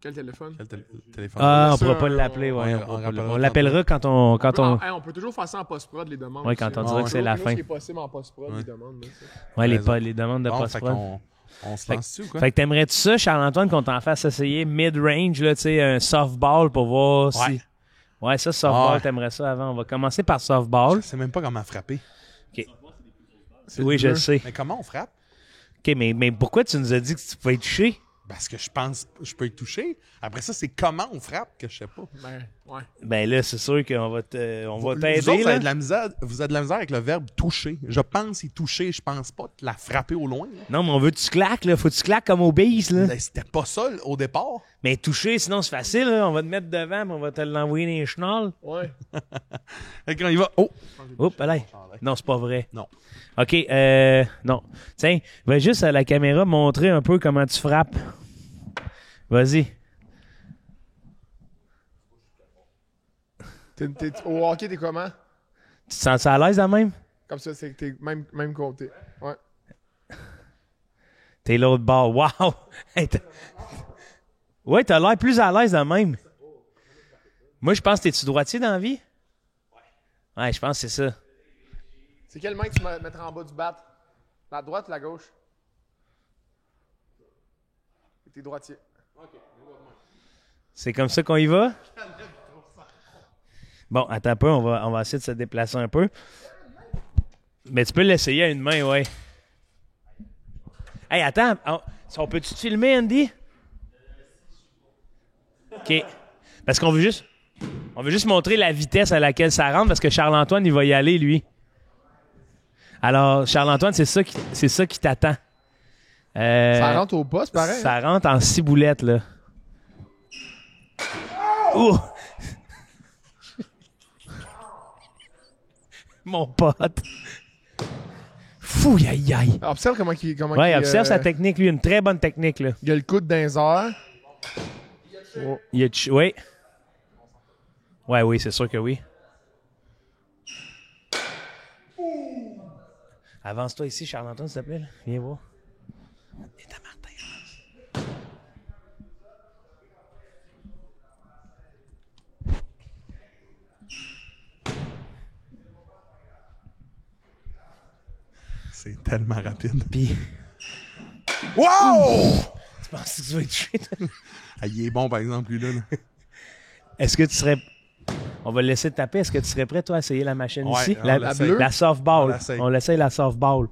Quel téléphone? Quel téléphone? Ah, on ça, pourra pas l'appeler. Ouais, on rappellera on l'appellera quand on... On peut toujours faire ça en post-prod, les demandes. Ouais, quand on aussi. dira que c'est la Nous, fin. Ce qui est possible en post-prod, Ouais. les demandes. là, ça. Ouais, Raison. les demandes de Bon, fait post-prod. qu'on se lance dessus ou quoi? Fait que t'aimerais-tu ça, Charles-Antoine, qu'on t'en fasse essayer mid-range, là, tu sais, un softball pour voir si... Ouais. Ouais, ça, softball, Ouais. t'aimerais ça avant. On va commencer par softball. Je sais même pas comment frapper. Oui, je le sais. Mais comment on frappe? OK, mais pourquoi tu nous as dit que tu pouvais toucher? Parce que je pense que je peux y toucher. Après ça, c'est comment on frappe que je sais pas. Ben, ouais. Ben là, c'est sûr qu'on va on va Vous t'aider, autres, vous là. avez de la misère, vous avez de la misère avec le verbe toucher. Je pense y toucher, je pense pas te la frapper au loin. Là. Non, mais on veut que tu claques, là. Faut que tu claques comme au base, là. Ben, c'était pas ça au départ. Mais toucher, sinon c'est facile, là. On va te mettre devant, puis on va te l'envoyer dans les chenolles. Ouais. Fait que quand il va. Oh! Oups, allez. Non, c'est pas vrai. Non. OK, non. Tiens, va juste à la caméra montrer un peu comment tu frappes. Vas-y. Au hockey, t'es comment? Tu te sens ça à l'aise, là, même? Comme ça, c'est que t'es même côté. Ouais. T'es l'autre bord. Wow! Hey, ouais, t'as l'air plus à l'aise, là, même. Moi, je pense que t'es-tu droitier dans la vie? Ouais, je pense que c'est ça. C'est quelle main que tu mettras en bas du bat? La droite ou la gauche? T'es droitier. C'est comme ça qu'on y va? Bon, attends un peu, on va essayer de se déplacer un peu. Mais tu peux l'essayer à une main, ouais. Hey, attends, on peut-tu te filmer, Andy? OK. Parce qu'on veut juste montrer la vitesse à laquelle ça rentre, parce que Charles-Antoine, il va y aller, lui. Alors, Charles-Antoine, c'est ça qui t'attend. Ça rentre au poste, pareil. Ça rentre en ciboulette, là. Ouh! Mon pote. Fou, aïe, aïe. Observe comment il. Ouais, observe sa technique, lui. Une très bonne technique, là. Il a le coude dans les airs. Oh. Oui. Ouais, oui, c'est sûr que oui. Avance-toi ici, Charles-Antoine, s'il te plaît. Là. Viens voir. Et ta Martin, avance. C'est tellement rapide. Puis, Wow! tu penses que tu vas être touché, toi? Ah, il est bon, par exemple, lui, là. Est-ce que tu serais... On va le laisser taper. Est-ce que tu serais prêt, toi, à essayer la machine Ouais, ici? on La l'essaye. bleue? La softball. On l'essaye. On l'essaye, la softball.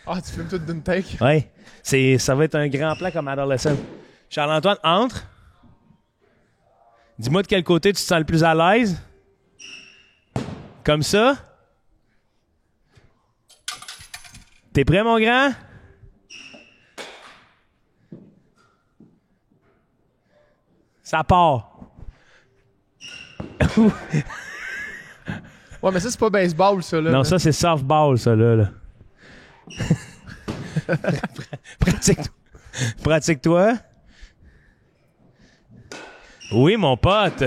Ah, tu filmes tout d'une take? Oui. Ça va être un grand plan comme adolescent. Charles-Antoine, entre. Dis-moi de quel côté tu te sens le plus à l'aise. Comme ça. T'es prêt, mon grand? Ça part. Ouais, mais ça, c'est pas baseball, ça, là. Non, ça, c'est softball, ça, là. Pratique-toi. Pratique-toi. Oui, mon pote.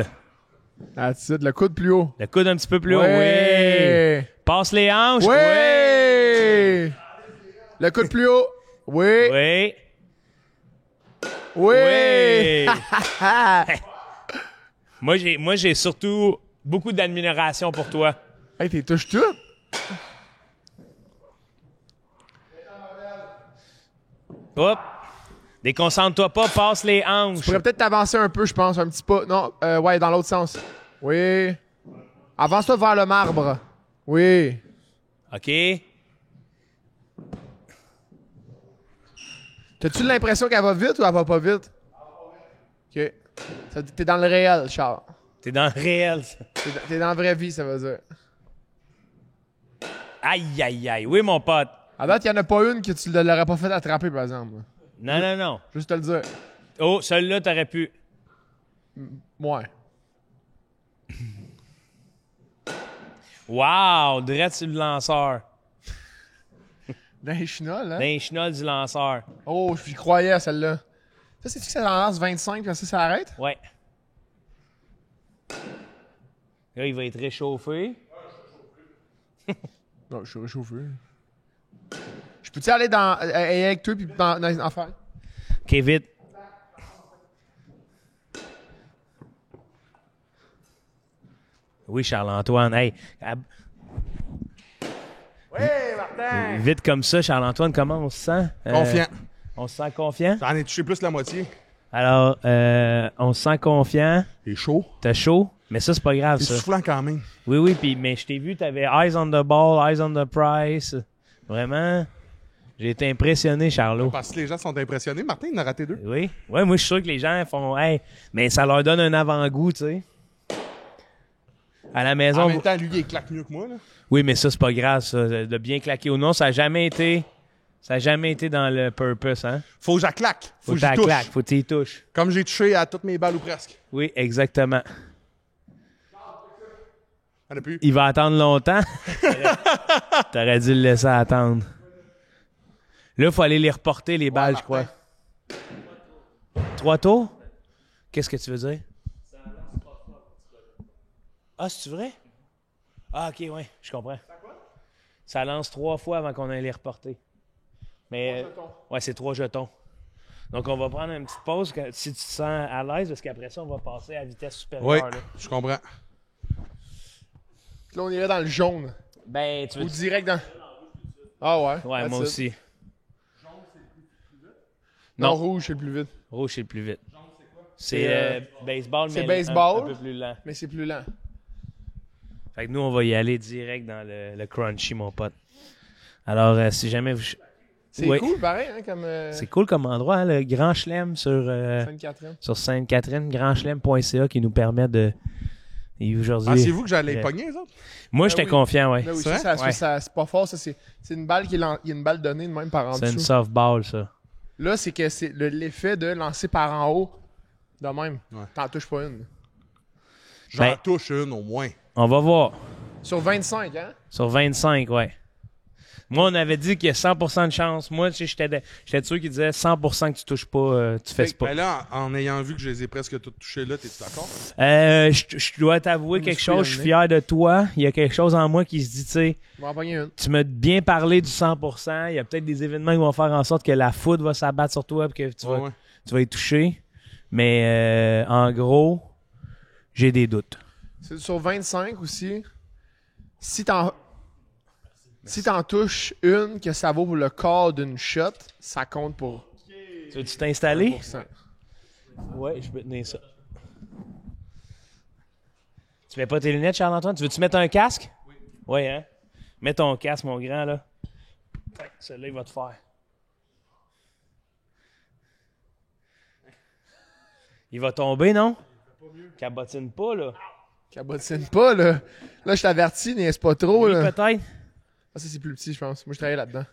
Ah, tu sais, le coude plus haut. Le coude un petit peu plus haut. Oui. Ouais. Passe les hanches. Ouais. Le coude plus haut. Oui. Oui. Oui. Oui. Moi, j'ai surtout beaucoup d'admiration pour toi. Hey, t'es touche tout. Hop. Déconcentre-toi pas, passe les hanches. Tu pourrais peut-être t'avancer un peu, je pense, un petit pas. Non, ouais, dans l'autre sens. Oui. Avance-toi vers le marbre. Oui. OK? T'as-tu l'impression qu'elle va vite ou elle va pas vite? OK. T'es dans le réel, Charles. T'es dans le réel, ça. T'es dans la vraie vie, ça veut dire. Aïe, aïe, aïe. Oui, mon pote. À date, il n'y en a pas une que tu ne l'aurais pas fait attraper, par exemple. Non, non, non. Juste te le dire. Oh, celle-là, t'aurais pu. Ouais. Wow! Drette sur le lanceur. Dans les chenolles, hein? Dans les chenolles du lanceur. Oh, j'y croyais à celle-là. Ça, c'est-tu que ça lance 25 puis ça arrête? Ouais. Là, il va être réchauffé. Non, je suis réchauffé. Je peux-tu aller avec toi puis en faire? OK, vite. Oui, Charles-Antoine. Hey. Oui, Martin! Vite comme ça, Charles-Antoine, comment on se sent? Confiant. On se sent confiant? J'en ai touché plus la moitié. Alors, on se sent confiant. Il est chaud. T'as chaud, mais ça, c'est pas grave, C'est ça. soufflant quand même. Oui, oui, puis mais je t'ai vu, t'avais eyes on the ball, eyes on the prize. Vraiment, j'ai été impressionné, Charlot. Parce que les gens sont impressionnés. Martin, il en a raté 2. Oui, ouais, moi, je suis sûr que les gens font, hey, mais ça leur donne un avant-goût, tu sais. À la maison. En même temps, lui, il claque mieux que moi. Là. Oui, mais ça, c'est pas grave, ça, de bien claquer ou non. Ça n'a jamais été dans le purpose, hein. Faut que je la claque. Faut que t'as j'y touche. claque, faut que tu y touches. Comme j'ai touché à toutes mes balles ou presque. Oui, exactement. Il en a plus. Il va attendre longtemps. T'aurais dû le laisser attendre. Là, il faut aller les reporter, les balles, je crois. 3 tours? Qu'est-ce que tu veux dire? Ah, c'est vrai? Ah, OK, ouais, je comprends. Ça lance 3 fois avant qu'on aille les reporter. Mais, ouais, c'est 3 jetons. Donc, on va prendre une petite pause si tu te sens à l'aise, parce qu'après ça, on va passer à vitesse supérieure. Oui, Là. je comprends. Là, on irait dans le jaune. Ben, tu veux... Ou direct dans... Ah ouais? Ouais, that's moi it. aussi. Non, Non. rouge, c'est le plus vite. Rouge, c'est le plus vite. C'est baseball, mais c'est baseball. un peu plus lent. Mais c'est plus lent. Fait que nous, on va y aller direct dans le crunchy, mon pote. Alors, si jamais vous... C'est Oui. cool, pareil, hein, comme C'est cool comme endroit, hein, le Grand Chelem sur Sainte-Catherine. Sainte-Catherine, grandchelem.ca qui nous permet de... Et aujourd'hui... Pensiez-vous que j'allais Ouais. pogner, les autres? Moi, j'étais oui. confiant, ouais. Là, oui, C'est ça, vrai? c'est pas fort, ça. C'est une balle il y a une balle donnée de même par en C'est une dessous. softball, ça. Là, c'est que c'est l'effet de lancer par en haut de même. Ouais. T'en touches pas une. J'en Ben- touche une au moins. On va voir. Sur 25, hein? Sur 25, ouais. Moi, on avait dit qu'il y a 100% de chance. Moi, tu sais, j'étais de ceux qui disaient 100% que tu touches pas, tu fesses pas. Ben là, en ayant vu que je les ai presque toutes touchées là, t'es-tu d'accord? Je dois t'avouer quelque chose. Je suis fier de toi. Il y a quelque chose en moi qui se dit, tu sais, On va en pogner une. tu m'as bien parlé du 100%. Il y a peut-être des événements qui vont faire en sorte que la foudre va s'abattre sur toi et que tu Ouais. vas y toucher. Mais en gros, j'ai des doutes. C'est sur 25 aussi. Si t'en touches une que ça vaut pour le quart d'une shot, ça compte pour Tu veux-tu t'installer? 1%. Ouais, je peux tenir ça. Tu mets pas tes lunettes, Charles-Antoine? Tu veux-tu mettre un casque? Oui. Oui, hein? Mets ton casque, mon grand, là. Celui-là, il va te faire. Il va tomber, non? Cabotine pas, là. Cabotine pas, là. Là, je t'avertis, n'est-ce pas trop, Lui, là. peut-être. Ah, ça, c'est plus petit, je pense. Moi, je travaillais là-dedans.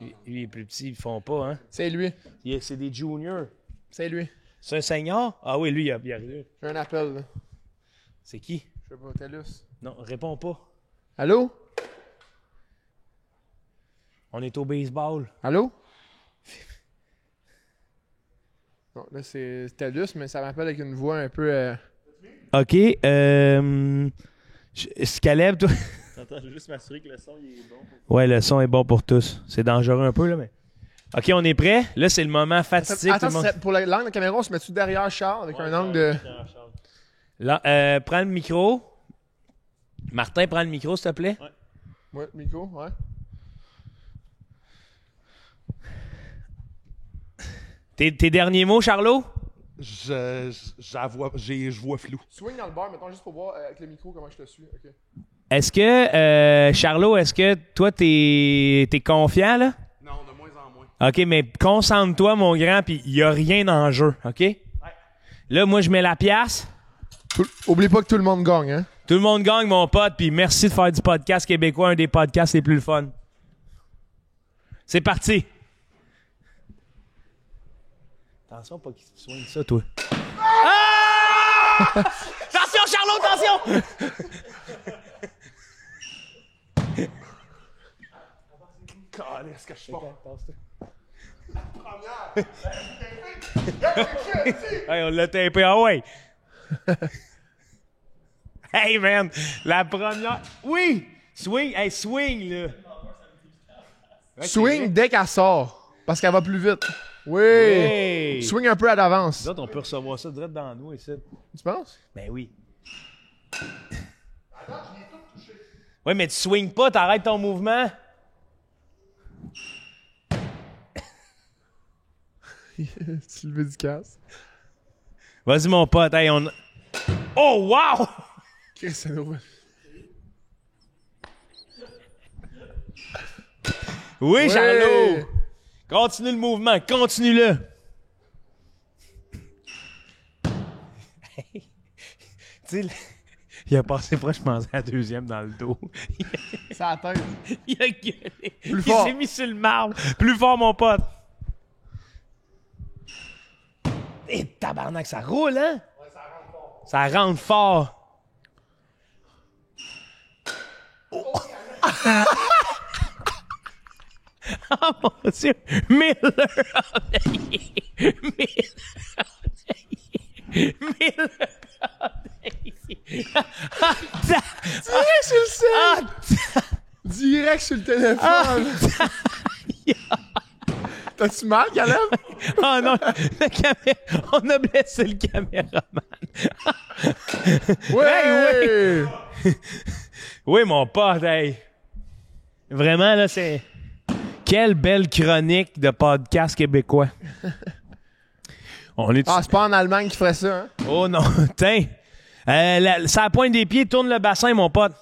Lui, il est plus petit, ils font pas, hein? C'est lui. C'est des juniors. C'est lui. C'est un senior? Ah oui, lui, il a arrivé. J'ai un appel, là. C'est qui? Je sais pas, TELUS. Non, réponds pas. Allô? On est au baseball. Allô? Non, là, c'est TELUS, mais ça m'appelle avec une voix un peu... OK. Caleb, toi? Attends, je vais juste m'assurer que le son il est bon. Ouais, le son est bon pour tous. C'est dangereux un peu, là, mais... OK, on est prêt? Là, c'est le moment fatidique. Attends, tout le monde. pour l'angle de caméra, on se met-tu derrière Charles avec un angle de... Là, prends le micro. Martin, prends le micro, s'il te plaît. Ouais, micro, ouais. Tes derniers mots, Charlot? Je vois flou. Swing dans le bar, mettons, juste pour voir avec le micro comment je te suis. OK. Est-ce que, Charlot, est-ce que toi, t'es confiant, là? Non, de moins en moins. OK, mais concentre-toi, mon grand, puis il n'y a rien en jeu, OK? Ouais. Là, moi, je mets la pièce. Oublie pas que tout le monde gagne, hein? Tout le monde gagne, mon pote, puis merci de faire du podcast québécois, un des podcasts les plus le fun. C'est parti! Attention, pas qu'il se soigne ça, toi. Ah! Attention, Charlot, attention! Est-ce que je suis bon? Hey, on l'a tapé, ah ouais! Hey, man! La première... Oui! Swing! Hey, swing, là! Ouais, Swing dès qu'elle sort, parce qu'elle va plus vite. Oui! Hey! Swing un peu à l'avance. Nous autres, on peut recevoir ça direct dans nous, ici. Tu penses? Ben oui. Ouais, mais tu swings pas, t'arrêtes ton mouvement. Tu levé du casse. Vas-y, mon pote. Hey, on... Oh, wow! Qu'est-ce que ça nous... Oui, Charlot! Continue le mouvement, continue-le! Hey. Tu sais, il a passé proche, je pense, à la deuxième dans le dos. Ça a tête. Il a gueulé. Plus fort. Il s'est mis sur le marbre. Plus fort, mon pote. Et tabarnak, ça roule, hein? Ouais, ça rentre fort. Ça rentre fort. Oh, oh mon Dieu! Miller! Miller! Direct sur le sel! Direct sur le téléphone! T'as-tu mal, Caleb? Oh non, on a blessé le caméraman. Oui! Hey, oui! Oui, mon pote, hey! Vraiment, là, c'est... Quelle belle chronique de podcast québécois. On est... Ah, c'est pas en Allemagne qui ferait ça, hein? Oh non, tiens! Ça pointe des pieds, tourne le bassin, mon pote.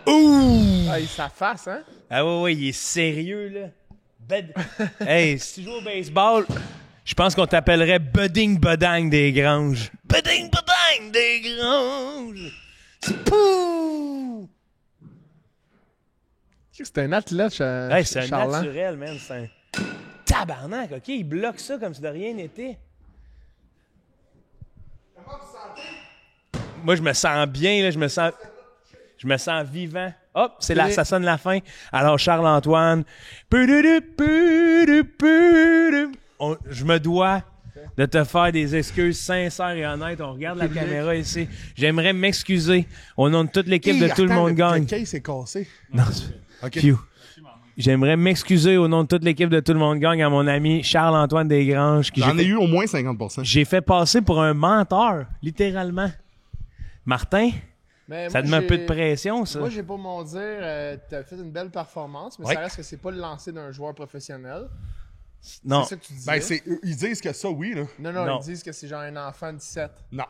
Ouh! Ah, sa face, hein? Ah oui, il est sérieux, là. Hey, si tu joues au baseball, je pense qu'on t'appellerait Budding Bedang des Granges. Budding Bedang des Granges! C'est pou! C'est un athlète, Hey, c'est un Charland. naturel, man. C'est un tabarnak, OK? Il bloque ça comme si de rien n'était. Comment vous sentez? Moi, je me sens bien, là. Je me sens vivant. Hop, ça sonne la fin. Alors, Charles-Antoine. Je me dois de te faire des excuses sincères et honnêtes. On regarde la caméra ici. J'aimerais m'excuser au nom de toute l'équipe de Tout le monde gagne. Le case est cassé. Non, OK. Phew. J'aimerais m'excuser au nom de toute l'équipe de Tout le monde gagne à mon ami Charles-Antoine Desgranges. J'en ai eu au moins 50%. J'ai fait passer pour un menteur, littéralement. Martin, Mais Ça te moi, met un peu de j'ai- pression, ça. Moi, j'ai pas mon dire, t'as fait une belle performance, mais Ouais. ça reste que c'est pas le lancer d'un joueur professionnel. Non. C'est ça que tu disais. Ben, ils disent que ça, oui, là. Non, Non. ils disent que c'est genre un enfant de 17. Non.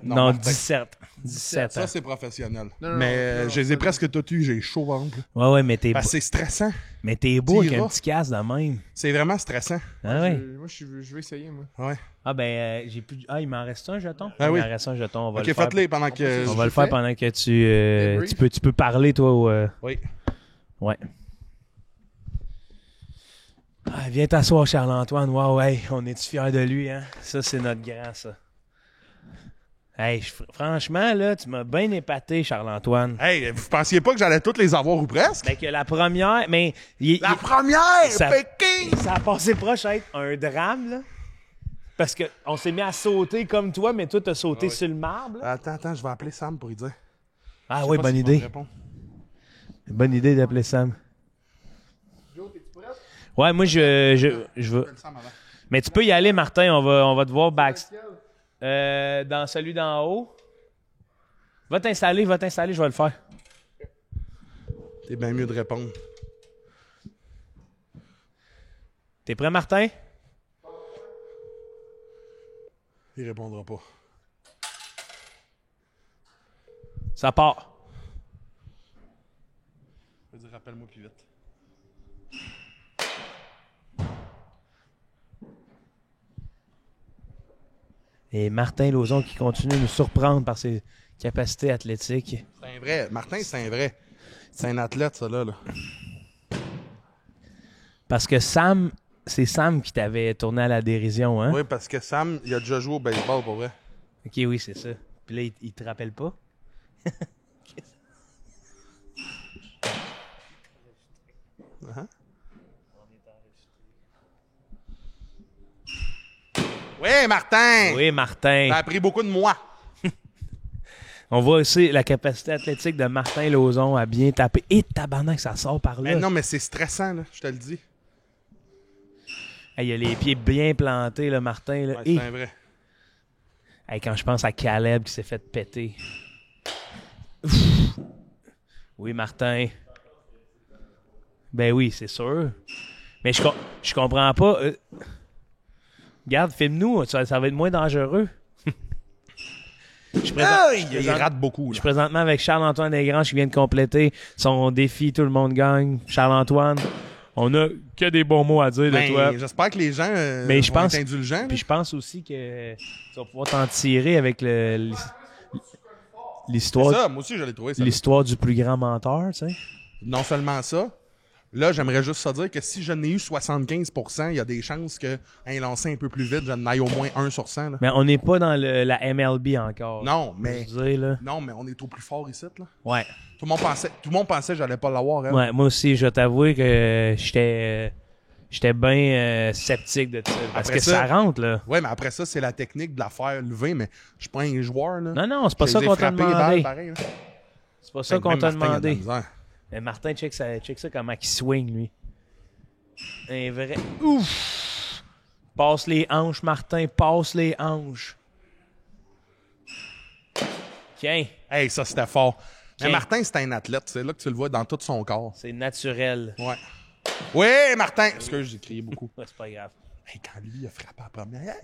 Non, Martin. 17. 17 ans. Ça, c'est professionnel. Non, mais non, je les ai pas presque tous eus, j'ai chaud au ventre. Ouais, mais t'es Parce que c'est stressant. beau avec Tira. un petit casque de même. C'est vraiment stressant. Ah ouais. Moi, je vais essayer, moi. Ouais. Ah ben, j'ai plus... Ah, il m'en reste un jeton? Ah oui. Il m'en reste un jeton, on va Ok, le faire. faites-les pendant que. On je va le le faire fais. pendant que Débrief. tu peux parler, toi. Oui. Ouais. Ah, viens t'asseoir, Charles-Antoine. Wow, hey, on est-tu fiers de lui, hein? Ça, c'est notre grand, ça. Hey, franchement, là, tu m'as bien épaté, Charles-Antoine. Hey, vous pensiez pas que j'allais toutes les avoir ou presque? Ben que la première, mais... La première! ça- Pékin! Ça a passé proche à être un drame, là. Parce qu'on s'est mis à sauter comme toi, mais toi, t'as sauté sur le marbre, là. Attends, je vais appeler Sam pour lui dire. Ah Je sais oui, pas bonne s'il va me idée. répondre. Bonne idée d'appeler Sam. Joe, t'es-tu prêt? Ouais, moi, je veux... Appelle Sam avant. Mais tu peux y aller, Martin. On va te voir dans celui d'en haut. Va t'installer, je vais le faire. T'es bien mieux de répondre. T'es prêt, Martin? Il répondra pas. Ça part. Je vais dire, rappelle-moi plus vite. Et Martin Lauzon qui continue de nous surprendre par ses capacités athlétiques. C'est un vrai. Martin, c'est un vrai. C'est un athlète, ça, là. Parce que Sam, c'est Sam qui t'avait tourné à la dérision, hein? Oui, parce que Sam, il a déjà joué au baseball, pour vrai. Ok, oui, c'est ça. Puis là, il te rappelle pas? Oui, Martin! Oui, Martin. T'as appris beaucoup de moi. On voit aussi la capacité athlétique de Martin Lauzon à bien taper. Et tabarnak, ça sort par là. Mais non, mais c'est stressant, là, je te le dis. Hey, il a les pieds bien plantés, là, Martin. Là. Ouais, Et- c'est un vrai. hey, quand je pense à Caleb qui s'est fait péter. Ouf. Oui, Martin. Ben oui, c'est sûr. Mais je comprends pas. Regarde, filme-nous, ça va être moins dangereux. Je suis Il rate beaucoup, je là. suis présentement avec Charles-Antoine Desgranges qui vient de compléter son défi Tout le monde gagne. Charles-Antoine, on a que des bons mots à dire de Ben, toi. j'espère que les gens Mais je vont pense- être indulgents. Puis je pense aussi que tu vas pouvoir t'en tirer avec C'est l'histoire ça, moi aussi, je l'ai trouvé, ça. l'histoire du plus grand menteur, tu sais. Non seulement ça, là, j'aimerais juste ça dire que si je n'ai eu 75%, il y a des chances qu'un lancé un peu plus vite, je n'aille au moins 1 sur 100. Là. Mais on n'est pas dans la MLB encore. Non, mais Je veux dire, là. non, mais on est au plus fort ici. Là. Ouais. Tout le monde pensait que j'allais pas l'avoir. Hein. Ouais, moi aussi, je vais t'avouer que j'étais bien sceptique de ça. Parce Après que ça- ça rentre, là. Ouais, mais après ça, c'est la technique de la faire lever, mais je suis pas un joueur. Là. Non, c'est pas Je ça les ai qu'on t'a frappés, les balles, demandé. pareil, là. C'est pas ça qu'on Même t'a Martin, il a de la demandé. misère. Mais Martin, check ça comment il swing, lui. Un vrai... Ouf! Passe les hanches, Martin, passe les hanches. Tiens, Hey, ça, c'était fort. Mais Tiens. Martin, c'est un athlète. C'est là que tu le vois dans tout son corps. c'est naturel. Ouais. Oui, Martin! Excuse, j'ai crié beaucoup. Ouais, c'est pas grave. Hey, quand lui, il a frappé à la première.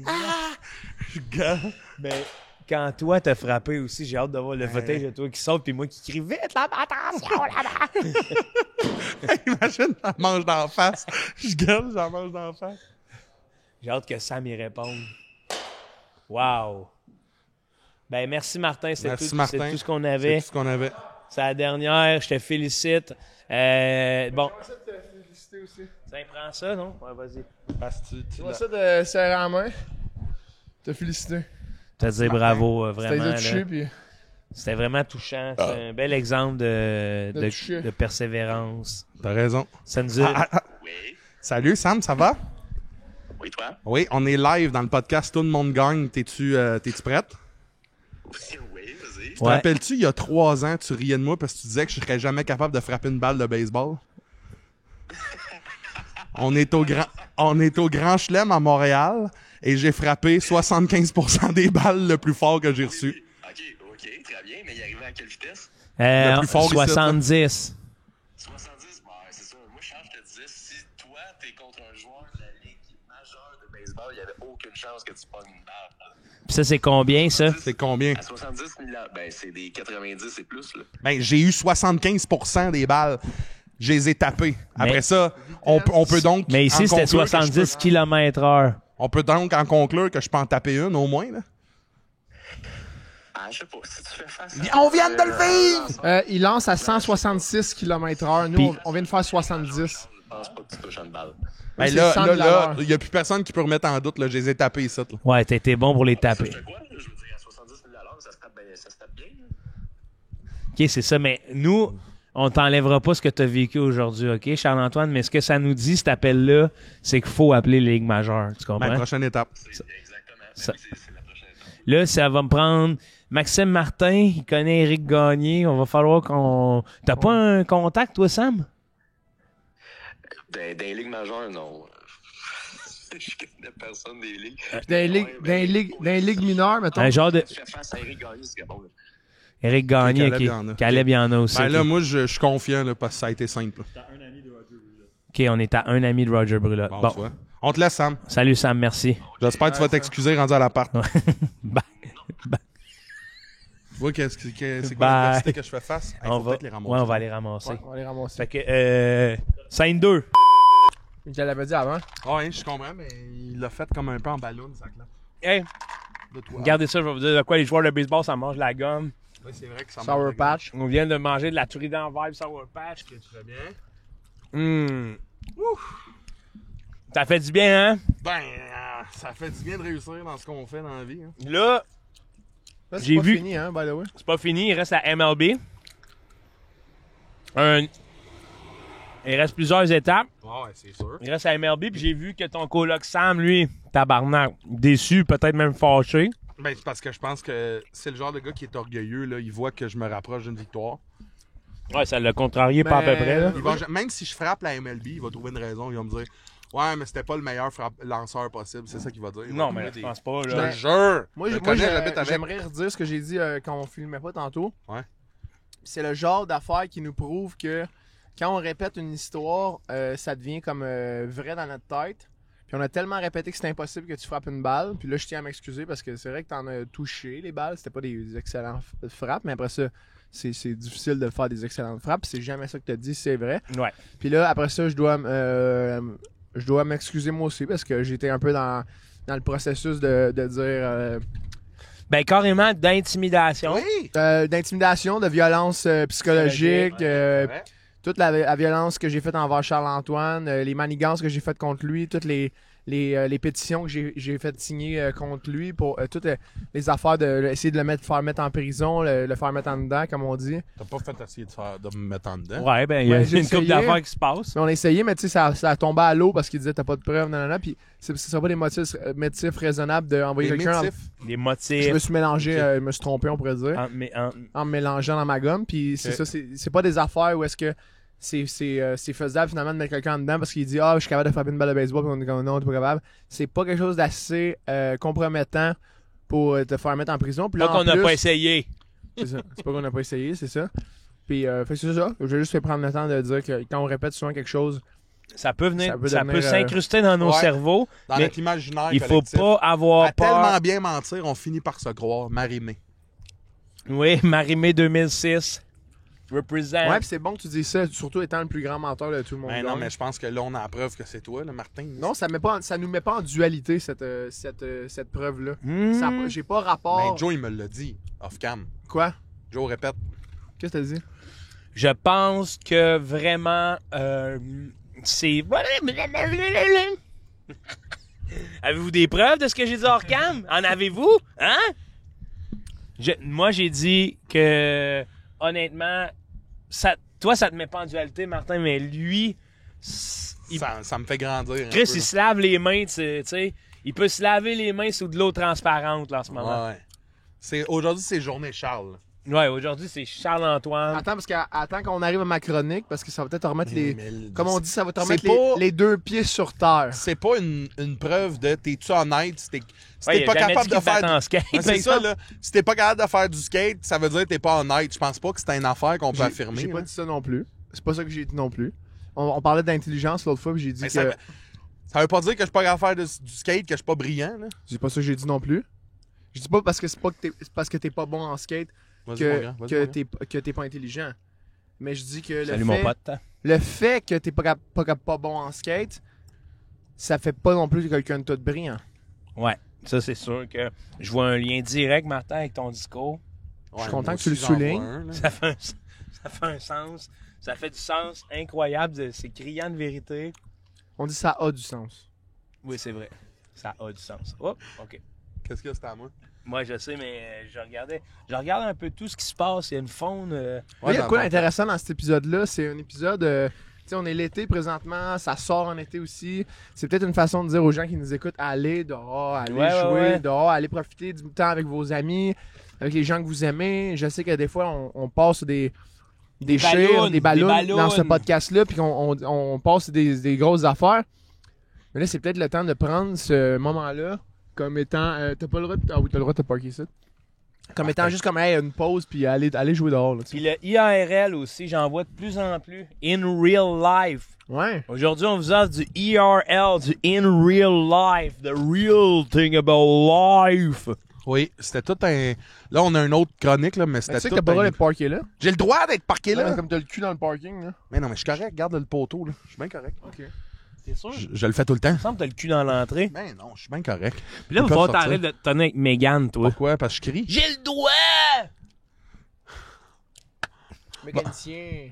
Gars! Mais quand toi t'as frappé aussi, j'ai hâte de voir le footage de toi qui saute puis moi qui crie vite là, attention là-bas. Imagine, j'en mange d'en face. Je gueule, j'en mange d'en face. J'ai hâte que Sam y réponde. Wow. Ben merci Martin, c'est Merci, tout, Martin. c'est tout ce qu'on C'est avait. tout ce qu'on avait. C'est la dernière, je te félicite. Bon, Ça te féliciter aussi. ça prend ça, non? Ouais, vas-y. Parce que tu Moi, ça de serrer la main. Te féliciter. Te dire bravo, C'était vraiment. de là. toucher, puis C'était vraiment touchant. C'est un bel exemple De toucher. de persévérance. T'as raison. Ça nous Oui. Salut, Sam, ça va? Oui, toi? Oui, on est live dans le podcast Tout le monde gagne. T'es-tu prête? Oui, vas-y. Te rappelles-tu, il y a 3 ans, tu riais de moi parce que tu disais que je serais jamais capable de frapper une balle de baseball? On est au Grand Chelem à Montréal et j'ai frappé 75% des balles le plus fort que j'ai reçu. OK. OK, très bien, mais il arrivait à quelle vitesse? Le plus fort ici, 70. 70, ouais, c'est ça. Moi, je te disais, si toi, t'es contre un joueur de la Ligue majeure de baseball, il n'y avait aucune chance que tu pognes une balle. Puis ça, c'est combien, ça? C'est combien? À 70 000 ben, c'est des 90 et plus, là. Ben, j'ai eu 75% des balles. Je les ai tapées. Après ça, on peut donc. Mais ici, en c'était conclure que 70 je peux- km/h. On peut donc en conclure que je peux en taper une au moins, là. Ah, je sais pas, si tu fais face On vient de le vivre! Il lance à 166 km/h. Nous, Puis- on vient de faire 70. Je pense pas que tu touches une balle. Ben c'est là, 100 là, de l'heure. il n'y a plus personne qui peut remettre en doute, là. Je les ai tapés ici, là. Ouais, t'as été bon pour les Ça taper. fait quoi, là? Je veux dire, à 70 000 ça se tape bien, là. OK, c'est ça. Mais nous, on t'enlèvera pas ce que tu as vécu aujourd'hui, OK, Charles-Antoine? Mais ce que ça nous dit, cet appel-là, c'est qu'il faut appeler les ligues majeures. Tu comprends? Ben, prochaine étape. Exactement. Ça- Ben oui, c'est la prochaine étape. Là, ça va me prendre Maxime Martin, il connaît Éric Gagné. On va falloir qu'on... T'as pas un contact, toi, Sam? Dans les ligues majeures, non. Je connais personne des ligues. Dans les ligues mineures, mettons. Un genre de... Tu fais face à Eric Gagné, c'est bon, là. Éric Gagné, Caleb, il y en a. OK. Caleb, il y en a aussi. Ben là, OK. moi, je suis confiant, là, parce que ça a été simple. là. OK, on est à un ami de Roger Brulotte. Bon, Bon, tu vois. On te laisse, Sam. salut Sam, merci. J'espère que tu vas t'excuser rendu à l'appart. Bye. Tu vois c'est quoi Bye. l'adversité que je fais face? Hey, On faut va... peut-être les ramasser. Ouais, on va les ramasser. Ouais, on va les ramasser. Fait que, scène 2. Je l'avais dit avant. Ouais, je comprends, mais il l'a fait comme un peu en ballon, ça là. Hey, De toi. regardez ça, je vais vous dire de quoi les joueurs de baseball, ça mange la gomme. Ouais, c'est vrai que ça Sour mange Patch. On vient de manger de la Trident Vibe Sour Patch. la gueule. Très bien. Ça fait du bien, hein? Ben, ça fait du bien de réussir dans ce qu'on fait dans la vie. Hein. Là, Là, c'est J'ai pas vu- fini, hein, by the way. c'est pas fini, il reste la MLB. Il reste plusieurs étapes. Ouais, c'est sûr. Il reste la MLB, puis j'ai vu que ton coloc Sam, lui, tabarnak, déçu, peut-être même fâché. Ben, c'est parce que je pense que c'est le genre de gars qui est orgueilleux, là. Il voit que je me rapproche d'une victoire. Ouais, ça l'a contrarié pas à peu Ben, près, là. Il va, même si je frappe la MLB, il va trouver une raison. Il va me dire ouais, mais c'était pas le meilleur lanceur possible. C'est ça qu'il va dire. Il va Non, trouver mais je des- pense pas, Je te là. le jure. Moi, Je je- le moi, connais, je- j'habite avec. j'aimerais redire ce que j'ai dit quand on filmait pas tantôt. Ouais. C'est le genre d'affaire qui nous prouve que quand on répète une histoire, ça devient comme vrai dans notre tête. Puis on a tellement répété que c'est impossible que tu frappes une balle. Puis là, je tiens à m'excuser parce que c'est vrai que t'en as touché les balles. C'était pas des excellentes frappes, mais après ça, c'est difficile de faire des excellentes frappes. Puis c'est jamais ça que t'as dit, c'est vrai. Ouais. Puis là, après ça, je dois m'excuser moi aussi parce que j'étais un peu dans le processus de dire Ben, carrément d'intimidation. Oui. d'intimidation, de violence psychologique, Ouais. toute la violence que j'ai faite envers Charles-Antoine, les manigances que j'ai faites contre lui, toutes les pétitions que j'ai fait signer contre lui pour toutes les affaires de essayer de faire mettre en prison, le faire mettre en dedans, comme on dit. T'as pas fait essayer de me mettre en dedans. Ouais, ben, il y a Ouais, j'ai une couple essayé. d'affaires qui se passent. Mais on a essayé, mais tu sais, ça a tombé à l'eau parce qu'il disait t'as pas de preuves, nanana, puis ce sera pas des motifs raisonnables d'envoyer Des quelqu'un. métifs. Des Je motifs. me suis mélangé, Ok. je me suis trompé, on pourrait dire. En- En me mélangeant dans ma gomme. Puis c'est Ok. ça, c'est pas des affaires où est-ce que c'est faisable finalement de mettre quelqu'un en dedans parce qu'il dit je suis capable de frapper une balle de baseball, puis on est comme non, t'es pas capable. C'est pas quelque chose d'assez compromettant pour te faire mettre en prison. Puis là, Pas en qu'on n'a plus- pas essayé. C'est ça. C'est pas qu'on n'a pas essayé, c'est ça. Puis fait que c'est ça. Je vais juste fait prendre le temps de dire que quand on répète souvent quelque chose, Ça peut venir, Ça peut ça devenir, peut s'incruster dans nos ouais. cerveaux. Dans Mais notre imaginaire Il faut collectif. pas avoir À peur. tellement bien mentir, on finit par se croire. Marimé. Oui, Marimé 2006. Represent. ouais, puis c'est bon que tu dis ça, surtout étant le plus grand menteur de tout le monde. Ben non, gagne. mais je pense que là, on a la preuve que c'est toi, là, Martin. Non, ça nous met pas en dualité cette preuve-là. Hmm. J'ai pas rapport. Ben, Joe, il me l'a dit. Off-cam. Quoi? Joe, répète. Qu'est-ce que t'as dit? Je pense que vraiment, c'est... Avez-vous des preuves de ce que j'ai dit hors cam? En avez-vous? Hein? Moi, j'ai dit que, honnêtement, toi, ça te met pas en dualité, Martin, mais lui, il, Ça me fait grandir. un Chris, peu, il se lave les mains, tu sais. Il peut se laver les mains sous de l'eau transparente, là, en ce moment. là. Ouais. Aujourd'hui, c'est journée Charles. Ouais, aujourd'hui, c'est Charles-Antoine. Attends, parce qu'attends qu'on arrive à ma chronique, parce que ça va peut-être te remettre les... Mais Comme on dit, ça va te c'est remettre pas- les deux pieds sur terre. C'est pas une preuve de t'es-tu honnête si t'es Ouais, pas capable de faire. en skate, Ouais, par c'est ça, exemple. là. Si t'es pas capable de faire du skate, ça veut dire que t'es pas honnête. Je pense pas que c'est une affaire qu'on peut affirmer. J'ai pas là. dit ça non plus. C'est pas ça que j'ai dit non plus. On parlait d'intelligence l'autre fois, puis j'ai dit Mais que... ça veut pas dire que je suis pas capable de faire du skate, que je suis pas brillant. Là. C'est pas ça que j'ai dit non plus. Je dis pas parce que c'est parce que t'es pas bon en skate Vas-y, que, mon gars, vas-y, mon gars. que t'es pas intelligent. Mais je dis que Salut mon pote. le fait que t'es pas bon en skate, ça fait pas non plus quelqu'un de tout brillant. Ouais, ça c'est sûr que je vois un lien direct, Martin, avec ton discours. Je suis Ouais, content moi que tu le aussi, j'en vois soulignes. un, là. Ça fait un sens. Ça fait du sens incroyable. C'est criant de vérité. On dit ça a du sens. Oui, c'est vrai. Ça a du sens. Hop, OK. Qu'est-ce que c'était à moi? Moi, je sais, mais je regarde un peu tout ce qui se passe. Il y a une faune. Il y a dans quoi ton d'intéressant dans cet épisode-là? C'est un épisode... tu sais, on est l'été présentement, ça sort en été aussi. C'est peut-être une façon de dire aux gens qui nous écoutent, allez dehors, allez Ouais, jouer ouais. dehors, allez profiter du temps avec vos amis, avec les gens que vous aimez. Je sais que des fois, on passe des ballons, des ballons des ballons. dans ce podcast-là, puis on passe des grosses affaires. Mais là, c'est peut-être le temps de prendre ce moment-là comme étant... t'as pas le droit de... Ah oui, t'as le droit de te parker ça. Comme étant juste comme, hey, une pause, puis aller jouer dehors. Là, tu sais. Puis le IRL aussi, j'en vois de plus en plus. In real life. Ouais. Aujourd'hui, on vous offre du IRL, du in real life. The real thing about life. Oui, c'était tout un. Là, on a une autre chronique, là, mais Mais c'était tu sais tout que t'as pas le droit un. d'être parké là. J'ai le droit d'être parqué Non, mais là. comme t'as le cul dans le parking, là. Mais non, mais je suis correct. Garde le poteau, là. Je suis bien correct. OK. C'est sûr? Je le fais tout le temps. Il me semble que t'as le cul dans l'entrée. Ben non, je suis bien correct. Puis là, il Ils va falloir peuvent sortir. t'arrêter de te tenir avec Mégane, toi. Pourquoi? Parce que je crie. J'ai le droit! Mécanicien.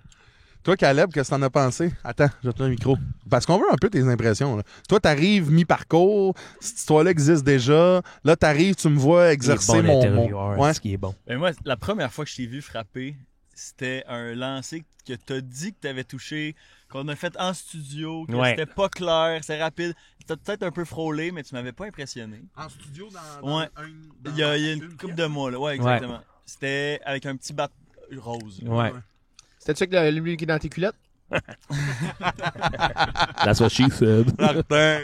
Toi, Caleb, qu'est-ce que t'en as pensé? Attends, je te donne le micro. Parce qu'on veut un peu tes impressions. Là. Toi, t'arrives mi-parcours, cette histoire-là existe déjà. Là, t'arrives, tu me vois exercer mon... Ouais. Ce qui est bon. Ben moi, la première fois que je t'ai vu frapper, c'était un lancer que t'as dit que t'avais touché, qu'on a fait en studio, que Ouais. c'était pas clair, c'est rapide. T'as peut-être un peu frôlé, mais tu m'avais pas impressionné. En studio, Ouais. Il y a une couple de mois, là. Ouais, exactement. C'était avec un petit bat rose. Ouais. C'était-tu avec lui qui est dans tes culottes? That's what she said. Martin.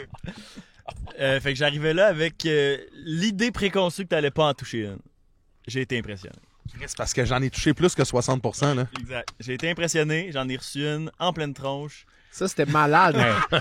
Fait que j'arrivais là avec l'idée préconçue que t'allais pas en toucher une. J'ai été impressionné. C'est parce que j'en ai touché plus que 60%. Là. Exact. J'ai été impressionné, j'en ai reçu une en pleine tronche. Ça, c'était malade.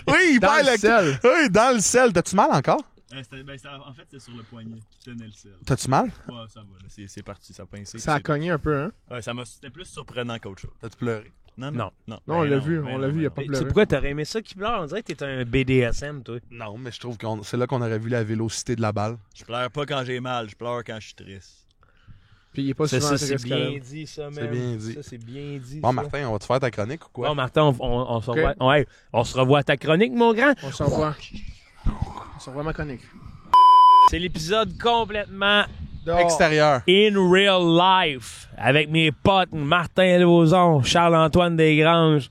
Oui, il Dans perd le sel. Oui, dans le sel. T'as-tu mal encore? En fait, c'était sur le poignet qui tenait le sel. T'as-tu mal? Ouais, ça va, là, c'est parti, ça a pincé. Ça a cogné un peu, hein? Ouais, c'était plus surprenant qu'autre chose. T'as-tu pleuré? Non. Non, on l'a vu, il a pas Tu sais pleuré. pourquoi t'aurais aimé ça qui pleure? On dirait que t'es un BDSM, toi. Non, mais je trouve que c'est là qu'on aurait vu la vélocité de la balle. Je pleure pas quand j'ai mal, je pleure quand je suis triste. Puis il est pas Ça, souvent c'est triste, bien Caleb. dit, ça, man. C'est bien dit. Ça, c'est bien dit. Bon, ça. Martin, on va te faire ta chronique ou quoi? Bon, Martin, on se Ok. revoit. Ouais, on se revoit à ta chronique, mon grand. On s'en voit. On s'en voit ma chronique. C'est l'épisode complètement Dehors. Extérieur. in real life avec mes potes Martin Lauzon, Charles-Antoine Desgranges,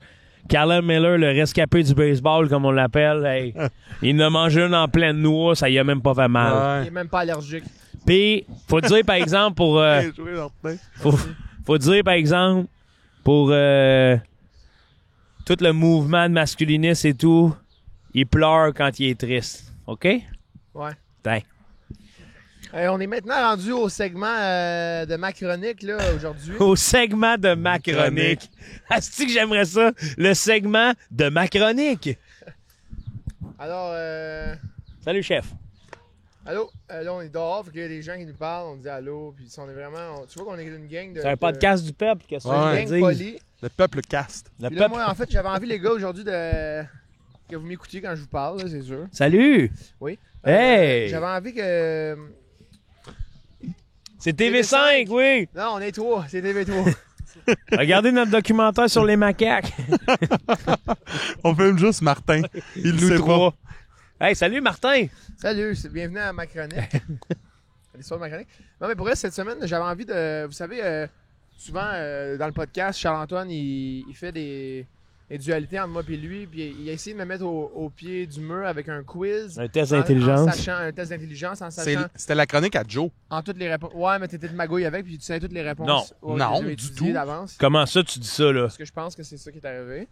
Carla Miller, le rescapé du baseball, comme on l'appelle. Hey, il en a mangé une en pleine noix, ça y a même pas fait mal. Il est même pas allergique. Puis, faut dire par exemple pour... Bien joué, Martin. faut dire par exemple pour tout le mouvement de masculinisme et tout, il pleure quand il est triste. OK? Ouais. Tiens. On est maintenant rendu au segment de ma chronique, là, aujourd'hui. Au segment de ma chronique. Asti que j'aimerais ça, le segment de ma chronique. Alors, Salut, chef. allô? Là, on est dehors, fait qu'il y a des gens qui nous parlent, on dit allô, puis on est vraiment... tu vois qu'on est une gang de... C'est un podcast du peuple, qu'est-ce que Ouais. tu Une gang veux dire? polie. Le peuple caste. Le Puis là, peuple. moi, en fait, j'avais envie, les gars, aujourd'hui, que vous m'écoutiez quand je vous parle, là, c'est sûr. Salut! Oui. Hey! J'avais envie que... C'est TV5, oui! Non, on est trois, c'est TV3. Regardez notre documentaire sur les macaques. On filme juste Martin. Il le sait pas. Hey, salut Martin! Salut, bienvenue à ma chronique. À l'histoire de ma chronique. Non, mais pour elle, cette semaine, j'avais envie de... Vous savez, souvent, dans le podcast, Charles-Antoine, il fait des et dualité entre moi et lui. Puis il a essayé de me mettre au pied du mur avec un quiz. Un test En d'intelligence. sachant un test d'intelligence, en sachant C'était la chronique à Joe. en toutes les réponses. Ouais, mais t'étais de magouille avec, puis tu savais toutes les réponses. Non. Ouais, Non, je les avais du étudiées tout. d'avance. Comment ça, tu dis ça, là? Parce que je pense que c'est ça qui est arrivé.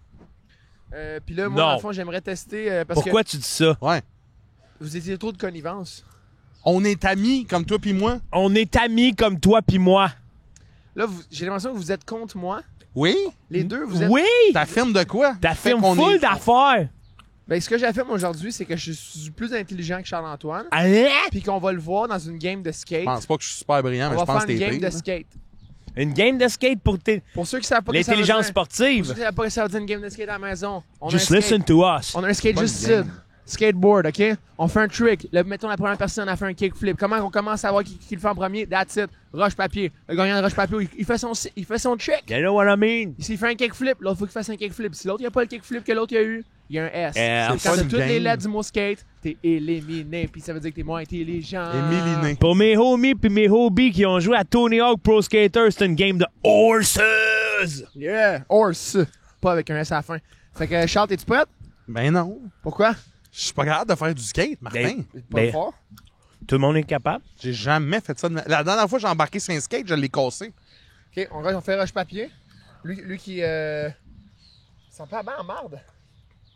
Puis là, moi, Non. dans le fond, j'aimerais tester. Parce Pourquoi tu dis ça? Ouais. que vous étiez trop de connivence. On est amis, comme toi puis moi. On est amis comme toi pis moi. Là, j'ai l'impression que vous êtes contre moi. Oui? Les deux, vous êtes. Oui! T'affirmes de quoi? T'affirmes Fait qu'on full est- d'affaires. Ben, ce que j'affirme aujourd'hui, c'est que je suis plus intelligent que Charles-Antoine. Hein? Puis qu'on va le voir dans une game de skate. Je pense pas que je suis super brillant, On mais va je pense faire que une t'es game pire. de skate. Une game de skate pour Pour ceux qui savent pas que ça veut l'intelligence dire- Pour sportive. ceux qui savent pas que ça veut dire une game de skate à la maison. On Just a un listen skate, to us. on a un skate Pas juste une game. ici. Skateboard, OK? On fait un trick. Là, mettons la première personne a fait un kickflip. Comment on commence à voir qui le fait en premier? That's it. Roche papier. Le gagnant de roche papier, il fait son trick. You know what I mean? S'il fait un kickflip, l'autre faut qu'il fasse un kickflip. Si l'autre il a pas le kickflip que l'autre il a eu, il y a un S. C'est Quand pas t'as une toutes les game. lettres du mot skate, t'es éliminé. Puis ça veut dire que t'es moins intelligent. Émiliné. Pour mes homies pis mes hobbies qui ont joué à Tony Hawk Pro Skater, c'est une game de horses! Yeah! Horse. Pas avec un S à la fin. Fait que Charles, t'es-tu prête? Ben non. Pourquoi? Je suis pas capable de faire du skate, Martin. Pas Ben- fort. Tout le monde est capable? J'ai jamais fait ça. La dernière fois que j'ai embarqué sur un skate, je l'ai cassé. OK, on fait roche papier. Lui qui s'en fait en marde.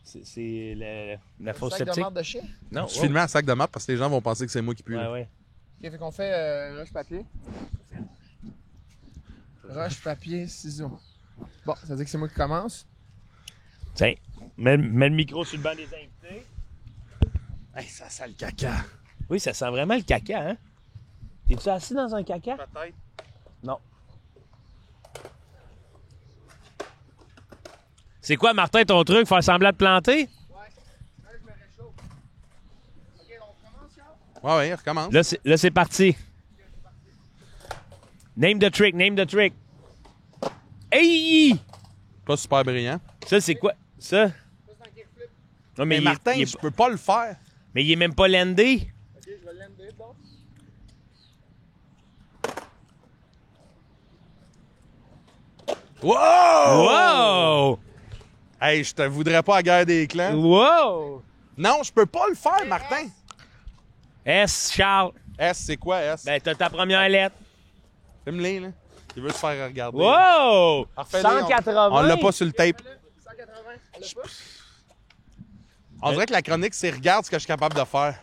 C'est la Un fausse sac de sceptique? marde de chien. Non. Je filmais un sac de map parce que les gens vont penser que c'est moi qui pue. Ouais, là. ouais. OK, fait qu'on fait roche papier. Roche papier ciseaux. Bon, ça veut dire que c'est moi qui commence. Tiens, mets le micro sur le banc des invités. Hey, ça sent le caca. Oui, ça sent vraiment le caca, hein? T'es-tu assis dans un caca? Peut-être. Non. C'est quoi, Martin, ton truc? Faire semblant de planter? Là, je me réchauffe. OK, on commence, Charles? Ouais, ouais, recommence. Là, c'est parti. Name the trick, name the trick. Hey! Pas super brillant. Ça, c'est quoi? Ça? Ça, c'est un kickflip. Non, Mais il est- Martin, il est, je peux pas le faire. mais il est même pas landé. OK, je vais l'ender, donc. Wow! Wow! Hey, je te voudrais pas à la guerre des clans. Wow! Non, je peux pas le faire, Martin. S, Charles. S, c'est quoi S? Ben, t'as ta première lettre. Filme-les, là. Il veut se faire regarder. Wow! Refais-les, 180. On l'a pas sur le tape. 180, on l'a pas? On dirait que la chronique, c'est regarde ce que je suis capable de faire.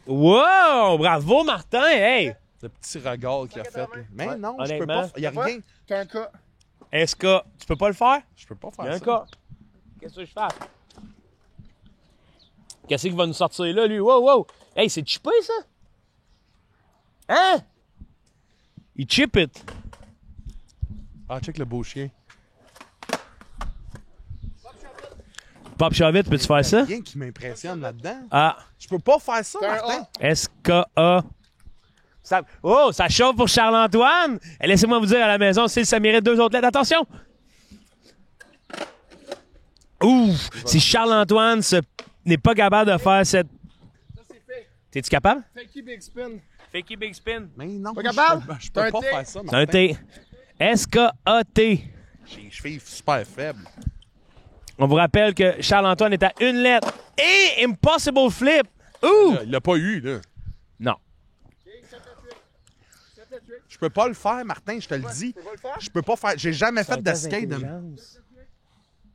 Wow! Bravo, Martin! Hey! Le petit regard qu'il a fait. là. Mais Ouais. non, je peux Honnêtement. pas. Il y a rien. T'as un cas. Est-ce que tu peux pas le faire? Je peux pas Il y faire a un ça. cas. Qu'est-ce que je fais? Qu'est-ce qu'il va nous sortir là, lui? Wow, wow! Hey, c'est chippé, ça? Hein? Il chip it. Ah, check le beau chien. Pop Chavette, peux-tu faire ça? Rien qui m'impressionne là-dedans. Ah, Je peux pas faire ça, T'as un Martin. A. SKA. Ça... Oh, ça chauffe pour Charles-Antoine! Eh, laissez-moi vous dire à la maison, si ça mérite 2 autres lettres. Attention! Ouf! Si Charles-Antoine n'est pas capable de faire cette... Ça, c'est fait. T'es-tu capable? Fakey big spin. Fakey big spin. Mais non, Pas je capable? peux- je T'as peux un pas T? faire ça, C'est un Martin. T. S-K-A-T. J'ai les chevilles super faibles. On vous rappelle que Charles-Antoine est à une lettre. Et Impossible Flip! Ouh! Là, il l'a pas eu, là. Non. Je peux pas le faire, Martin, je te le dis. Tu vas le faire? Je peux pas faire. J'ai jamais fait de skate.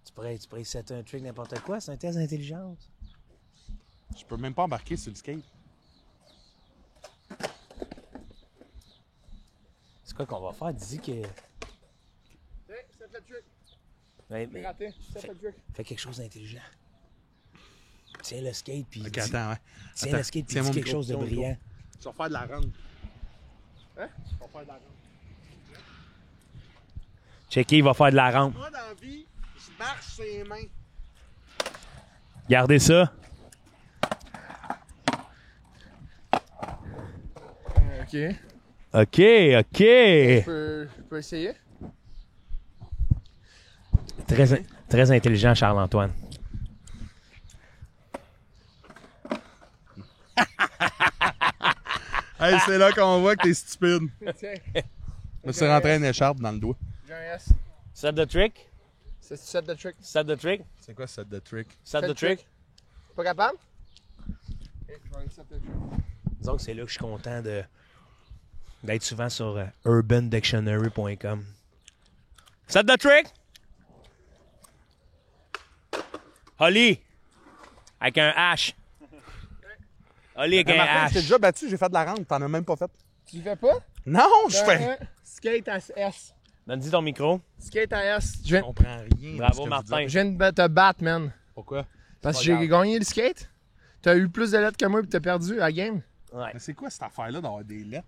Tu pourrais setter un trick n'importe quoi, c'est un test d'intelligence. Je peux même pas embarquer sur le skate. C'est quoi qu'on va faire? Dis que... Tiens, c'est le trick. Ouais, J'ai mais raté. C'est le trick. fais quelque chose d'intelligent. Tiens le skate, puis Ok, dis... attends, ouais. Tiens Attends, le skate, puis tiens dis mon quelque micro, chose de tiens mon micro. brillant. Je vais faire de la run. Hein? Je vais faire de la run. Checker, il va faire de la rampe. Moi, dans la vie, je marche sur les mains. Gardez ça. OK. OK, OK. Je peux essayer? Très intelligent, Charles-Antoine. Hey, c'est là qu'on voit que t'es stupide. Tiens, Je me suis rentré une écharpe dans le doigt. j'ai un S. Set the trick. C'est set the trick. Set the trick. C'est quoi ça de trick? Set Set the the trick. Pas capable? Ok, je vais aller set the trick. Disons que c'est là que je suis content d'être souvent sur urbandictionary.com. Set the trick. Holly. Avec un H. Holly avec un Martin, je t'ai H. déjà battu, j'ai fait de la rente, t'en as même pas fait. Tu le fais pas? Non, je fais. Skate à S. Donne-y ton micro. Skate à S. Je comprends rien. Bravo, de ce que Martin. vous dites. Je viens de te battre, man. Pourquoi? Parce que C'est pas j'ai gagné le skate. T'as eu plus de lettres que moi et t'as perdu à la game. Ouais. Mais c'est quoi cette affaire-là d'avoir des lettres?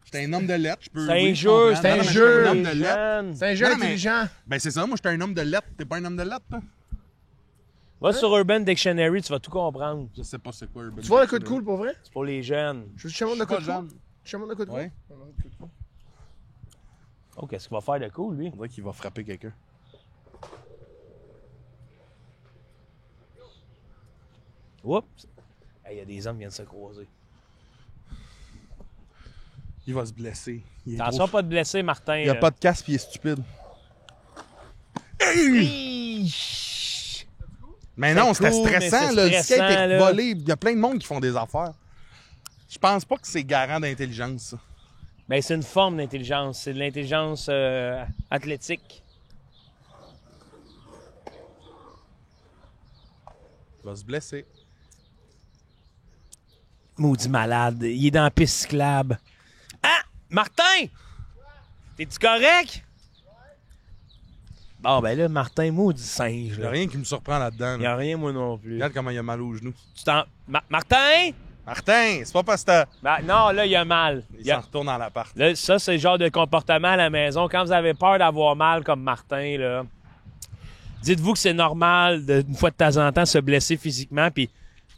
J'étais un homme de lettres, je peux. C'est un oui, je jeu, comprends. c'est un Non, mais jeu. j'étais un homme de lettres. Jeanne. C'est un jeu Non, mais- intelligent. Ben c'est ça, moi j'étais un homme de lettres. T'es pas un homme de lettres, toi? Va sur Urban Dictionary, tu vas tout comprendre. Je sais pas c'est quoi Urban Tu vois le coup de Dictionary. cool pour vrai? C'est pour les jeunes. Je te demande de Je coup suis de pas cool. jeune. Je te demande de coup de cool. Ouais. Oh, qu'est-ce qu'il va faire de cool, lui? On dirait qu'il va frapper quelqu'un. Oups! Il y a des hommes qui viennent se croiser. Il va se blesser. Il est Attention trop- pas de blesser, Martin. Il a pas de casque puis il est stupide. Mais non, c'était cool, mais stressant, c'est là. Le skate stressant, est là. volé. Il y a plein de monde qui font des affaires. Je pense pas que c'est garant d'intelligence, ça. Ben, c'est une forme d'intelligence. C'est de l'intelligence athlétique. Il va se blesser. Maudit malade. Il est dans la piste cyclable. Ah! Martin! T'es-tu correct? Bon, ben là, Martin, maudit singe, Il y a là. rien qui me surprend là-dedans. Il y là. a rien, moi non plus. Regarde comment il a mal aux genoux. Tu t'en... Martin? Martin, c'est pas parce que Ben, non, là, il a mal. il s'en retourne dans l'appart. Là, ça, c'est le genre de comportement à la maison. Quand vous avez peur d'avoir mal comme Martin, là, dites-vous que c'est normal, une fois de temps en temps, se blesser physiquement. Puis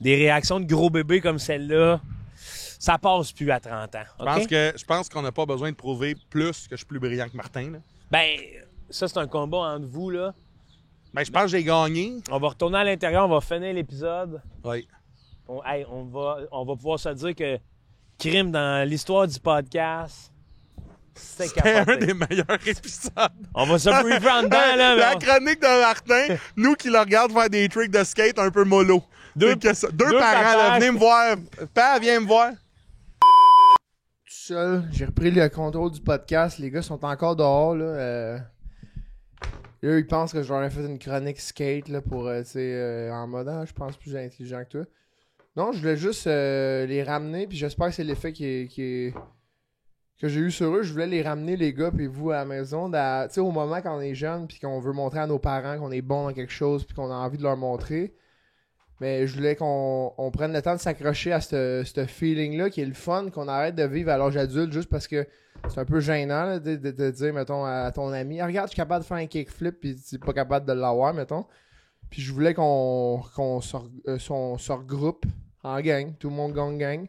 des réactions de gros bébés comme celle-là, ça passe plus à 30 ans. OK? Je pense qu'on n'a pas besoin de prouver plus que je suis plus brillant que Martin. Là. Ben, ça, c'est un combat entre vous, là. Ben, je pense que j'ai gagné. On va retourner à l'intérieur, on va finir l'épisode. Oui. On va pouvoir se dire que crime dans l'histoire du podcast, c'était C'était un capoté. des meilleurs épisodes. On va se briefer en dedans, là. La mais chronique de Martin, nous qui le regardons faire des tricks de skate un peu mollo. Deux Deux parents, là, papages. venez me voir. Père, viens me voir. Tout seul, j'ai repris le contrôle du podcast. Les gars sont encore dehors, là. Eux, ils pensent que je leur ai fait une chronique skate, là, pour, tu sais, en mode, ah, je pense plus intelligent que toi. Non, je voulais juste les ramener, puis j'espère que c'est l'effet que j'ai eu sur eux. Je voulais les ramener, les gars, puis vous, à la maison, tu sais, au moment quand on est jeune, puis qu'on veut montrer à nos parents qu'on est bon dans quelque chose, puis qu'on a envie de leur montrer. Mais je voulais qu'on prenne le temps de s'accrocher à ce feeling-là, qui est le fun, qu'on arrête de vivre à l'âge adulte, juste parce que c'est un peu gênant, là, de dire, mettons, à ton ami, ah, regarde, je suis capable de faire un kickflip, puis tu n'es pas capable de l'avoir, mettons. Puis je voulais qu'on se regroupe en gang, tout le monde gang.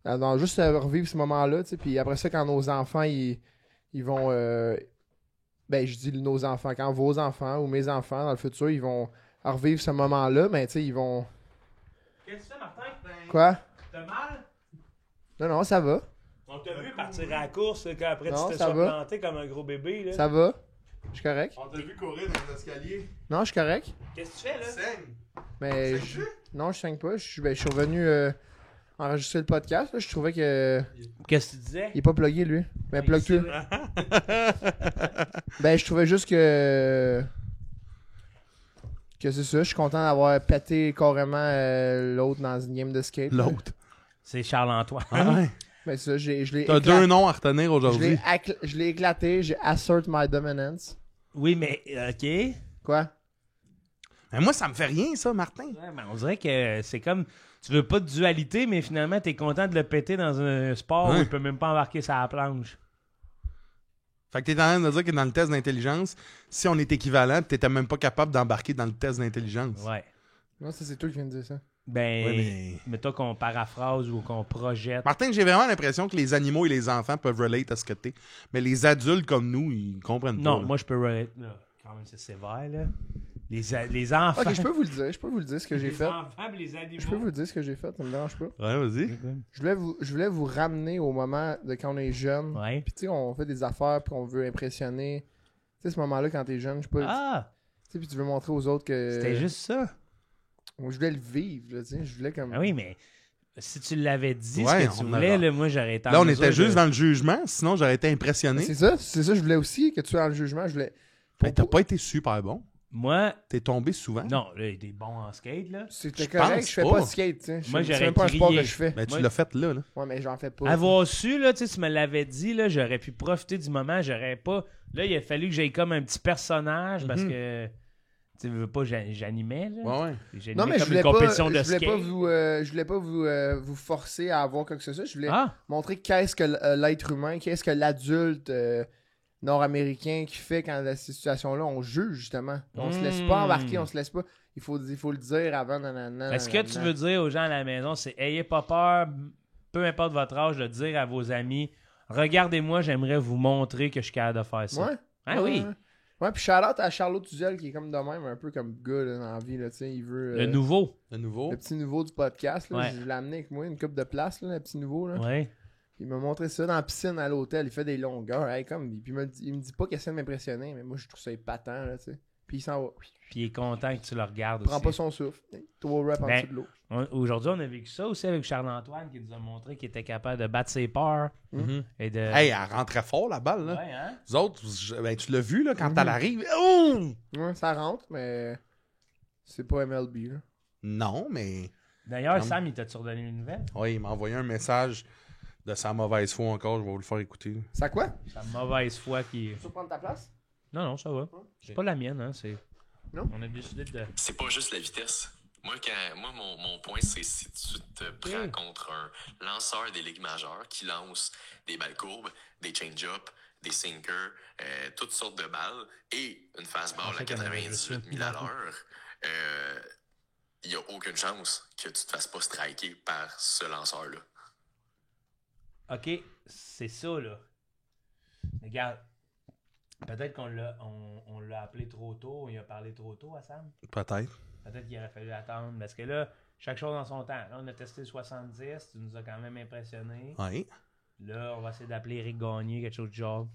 Donc, juste revivre ce moment-là, tu sais. Puis après ça, quand nos enfants, ils vont... ben, je dis nos enfants, quand vos enfants ou mes enfants, dans le futur, ils vont revivre ce moment-là, ben, tu sais, ils vont... Qu'est-ce que tu fais, Martin? Quoi? T'as mal? Non, ça va. On t'a vu partir à la course, là, quand après Non, tu t'es ça va. planté comme un gros bébé, là. Ça va. Je suis correct. On t'a vu courir dans les escaliers. Non, je suis correct. Qu'est-ce que tu fais, là? Saigne. Mais non, je saigne pas. Je suis revenu enregistrer le podcast. Là. Je trouvais que Qu'est-ce que tu disais? il est pas plugué, lui. Mais plug c'est tu. Ben, je trouvais juste que c'est ça. Je suis content d'avoir pété carrément l'autre dans une game de skate. L'autre. C'est Charles-Antoine. Ah ouais. Ben, ça, je l'ai T'as deux noms à retenir aujourd'hui. Je l'ai éclaté. J'ai assert my dominance. Oui, mais OK. Quoi? Mais moi, ça me fait rien, ça, Martin. Ouais, mais on dirait que c'est comme... Tu veux pas de dualité, mais finalement, t'es content de le péter dans un sport où Ouais. il peut même pas embarquer sur la planche. Fait que t'es en train de dire que dans le test d'intelligence, si on est équivalent, t'étais même pas capable d'embarquer dans le test d'intelligence. Ouais. Non, ça, c'est toi qui viens de dire ça. Ben, Ouais, mais- mettons qu'on paraphrase ou qu'on projette. Martin, j'ai vraiment l'impression que les animaux et les enfants peuvent relate à ce que t'es. Mais les adultes comme nous, ils comprennent pas. Non, là. moi, je peux relate. Là, quand même, c'est sévère, là. Les enfants... Ok, je peux vous le dire. Je peux vous le dire ce que j'ai les fait. enfants et les animaux. Je peux vous le dire ce que j'ai fait. Ça me dérange pas. Ouais, vas-y. Je voulais vous ramener au moment de quand on est jeune. Ouais. Puis tu sais, on fait des affaires puis on veut impressionner. Tu sais, ce moment-là, quand t'es jeune, je sais pas. Ah! Tu sais, puis tu veux montrer aux autres que. C'était juste ça. Moi, je voulais le vivre, là, tu sais. Je voulais comme. Ah oui, mais si tu l'avais dit, Ouais, ce que tu on voulais, a- là, moi, j'aurais été en Là, on mesure était de- juste dans le jugement, sinon j'aurais été impressionné. C'est ça, je voulais aussi que tu sois dans le jugement. Je voulais. Ben, t'as pas été super bon. Moi, T'es tombé souvent. non, là, il était bon en skate, là. C'était Je correct, pense je fais pas. pas de skate, tu sais. Moi, C'est j'aurais même pas un sport crié. que je fais. Ben, tu Moi- l'as fait là. Ouais, mais j'en fais pas. Avoir su, là, tu sais, tu me l'avais dit, là, j'aurais pu profiter du moment, j'aurais pas... Là, il a fallu que j'aille comme un petit personnage, parce que, tu veux pas, j'animais, là. Ouais, ouais. J'animais Non, mais je comme voulais une pas, compétition de je voulais skate. pas je voulais pas vous forcer à avoir quoi que ce soit. Je voulais Ah! montrer qu'est-ce que l'être humain, qu'est-ce que l'adulte nord-américain qui fait quand dans ces situations-là, on juge justement. On se laisse pas embarquer, on se laisse pas. Il faut le dire avant. Ce que tu veux dire aux gens à la maison, c'est ayez pas peur, peu importe votre âge, de dire à vos amis, regardez-moi, j'aimerais vous montrer que je suis capable de faire ça. Ouais. Ah oui. Ouais, puis shout-out à Charlot Tuzel qui est comme de même, un peu comme gars là, dans la vie, là, tu sais, il veut... Le nouveau. De nouveau. Le petit nouveau du podcast, là, Ouais. je l'ai amené avec moi, une coupe de place, là, le petit nouveau, là. Ouais. Il m'a montré ça dans la piscine à l'hôtel, il fait des longueurs, hey, comme, puis il me dit pas qu'il essaie de m'impressionner, mais moi je trouve ça épatant, là, tu sais. Puis il s'en va, Puis il est content que tu le regardes il prend aussi. pas son souffle, 3 reps en Ben, dessous de l'eau. Aujourd'hui, on a vécu ça aussi avec Charles-Antoine qui nous a montré qu'il était capable de battre ses peurs Mhm. et de... Hey, elle rentrait fort la balle, là. Ouais, hein? Vous autres, ben, tu l'as vu, là, quand elle arrive. Oh! Ouais, ça rentre, mais c'est pas MLB, là. Non, mais. D'ailleurs, Comme- Sam, il t'a-tu redonné une nouvelle? Oui, il m'a envoyé un message de sa mauvaise foi encore. Je vais vous le faire écouter. Ça quoi? Sa mauvaise foi qui... Tu veux prendre ta place? Non, non, ça va. C'est pas la mienne, hein, c'est... Non? On a décidé de... C'est pas juste la vitesse. Moi, mon point, c'est si tu te prends contre un lanceur des ligues majeures qui lance des balles courbes, des change-up, des sinkers, toutes sortes de balles, et une fastball à 98 000 à l'heure, il n'y a aucune chance que tu te fasses pas striker par ce lanceur-là. OK, c'est ça, là. Regarde, peut-être qu'on l'a appelé trop tôt, on lui a parlé trop tôt à Sam. Peut-être. Peut-être qu'il aurait fallu attendre, parce que là, chaque chose dans son temps. Là, on a testé 70, tu nous as quand même impressionné. Oui. Là, on va essayer d'appeler Eric Gagné, quelque chose du genre.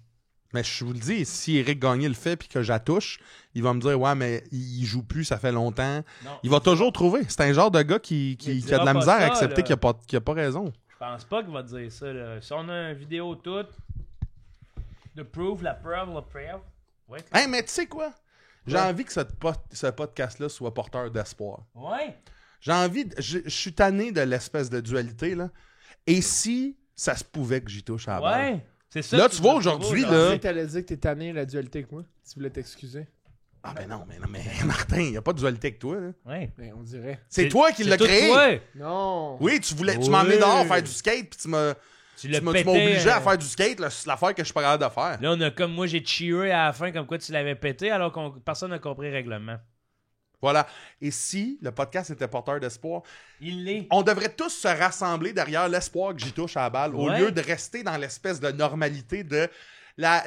Mais je vous le dis, si Eric Gagné le fait puis que j'attouche, il va me dire ouais, mais il joue plus, ça fait longtemps. Non, Il va toujours trouver. C'est un genre de gars qui Il a de dira la pas misère à ça, accepter là. qu'il a pas raison. je pense pas qu'il va te dire ça, là. Si on a une vidéo toute, la preuve. Ouais. Hey, mais tu sais quoi? J'ai Ouais. envie que ce podcast-là soit porteur d'espoir. Ouais. J'ai envie... Je suis tanné de l'espèce de dualité, là. Et si ça se pouvait que j'y touche à la balle? Ouais. C'est ça. Là, que tu vois, nous aujourd'hui, trouver, là- Tu sais, t'allais dire que t'es tanné la dualité avec moi. Tu voulais t'excuser. Ah ben non, mais Martin, il n'y a pas de dualité avec toi, là. Ouais. Ben, on dirait. C'est toi qui l'as tout créé! toi. Non! Oui, tu Oui. m'as emmené dehors faire du skate, puis tu m'as pété, obligé à faire du skate, là, c'est l'affaire que je suis pas capable de faire. Là, on a comme moi, j'ai cheeré à la fin comme quoi tu l'avais pété alors que personne n'a compris le règlement. Voilà. Et si le podcast était porteur d'espoir, Il l'est. on devrait tous se rassembler derrière l'espoir que j'y touche à la balle, au Ouais. lieu de rester dans l'espèce de normalité de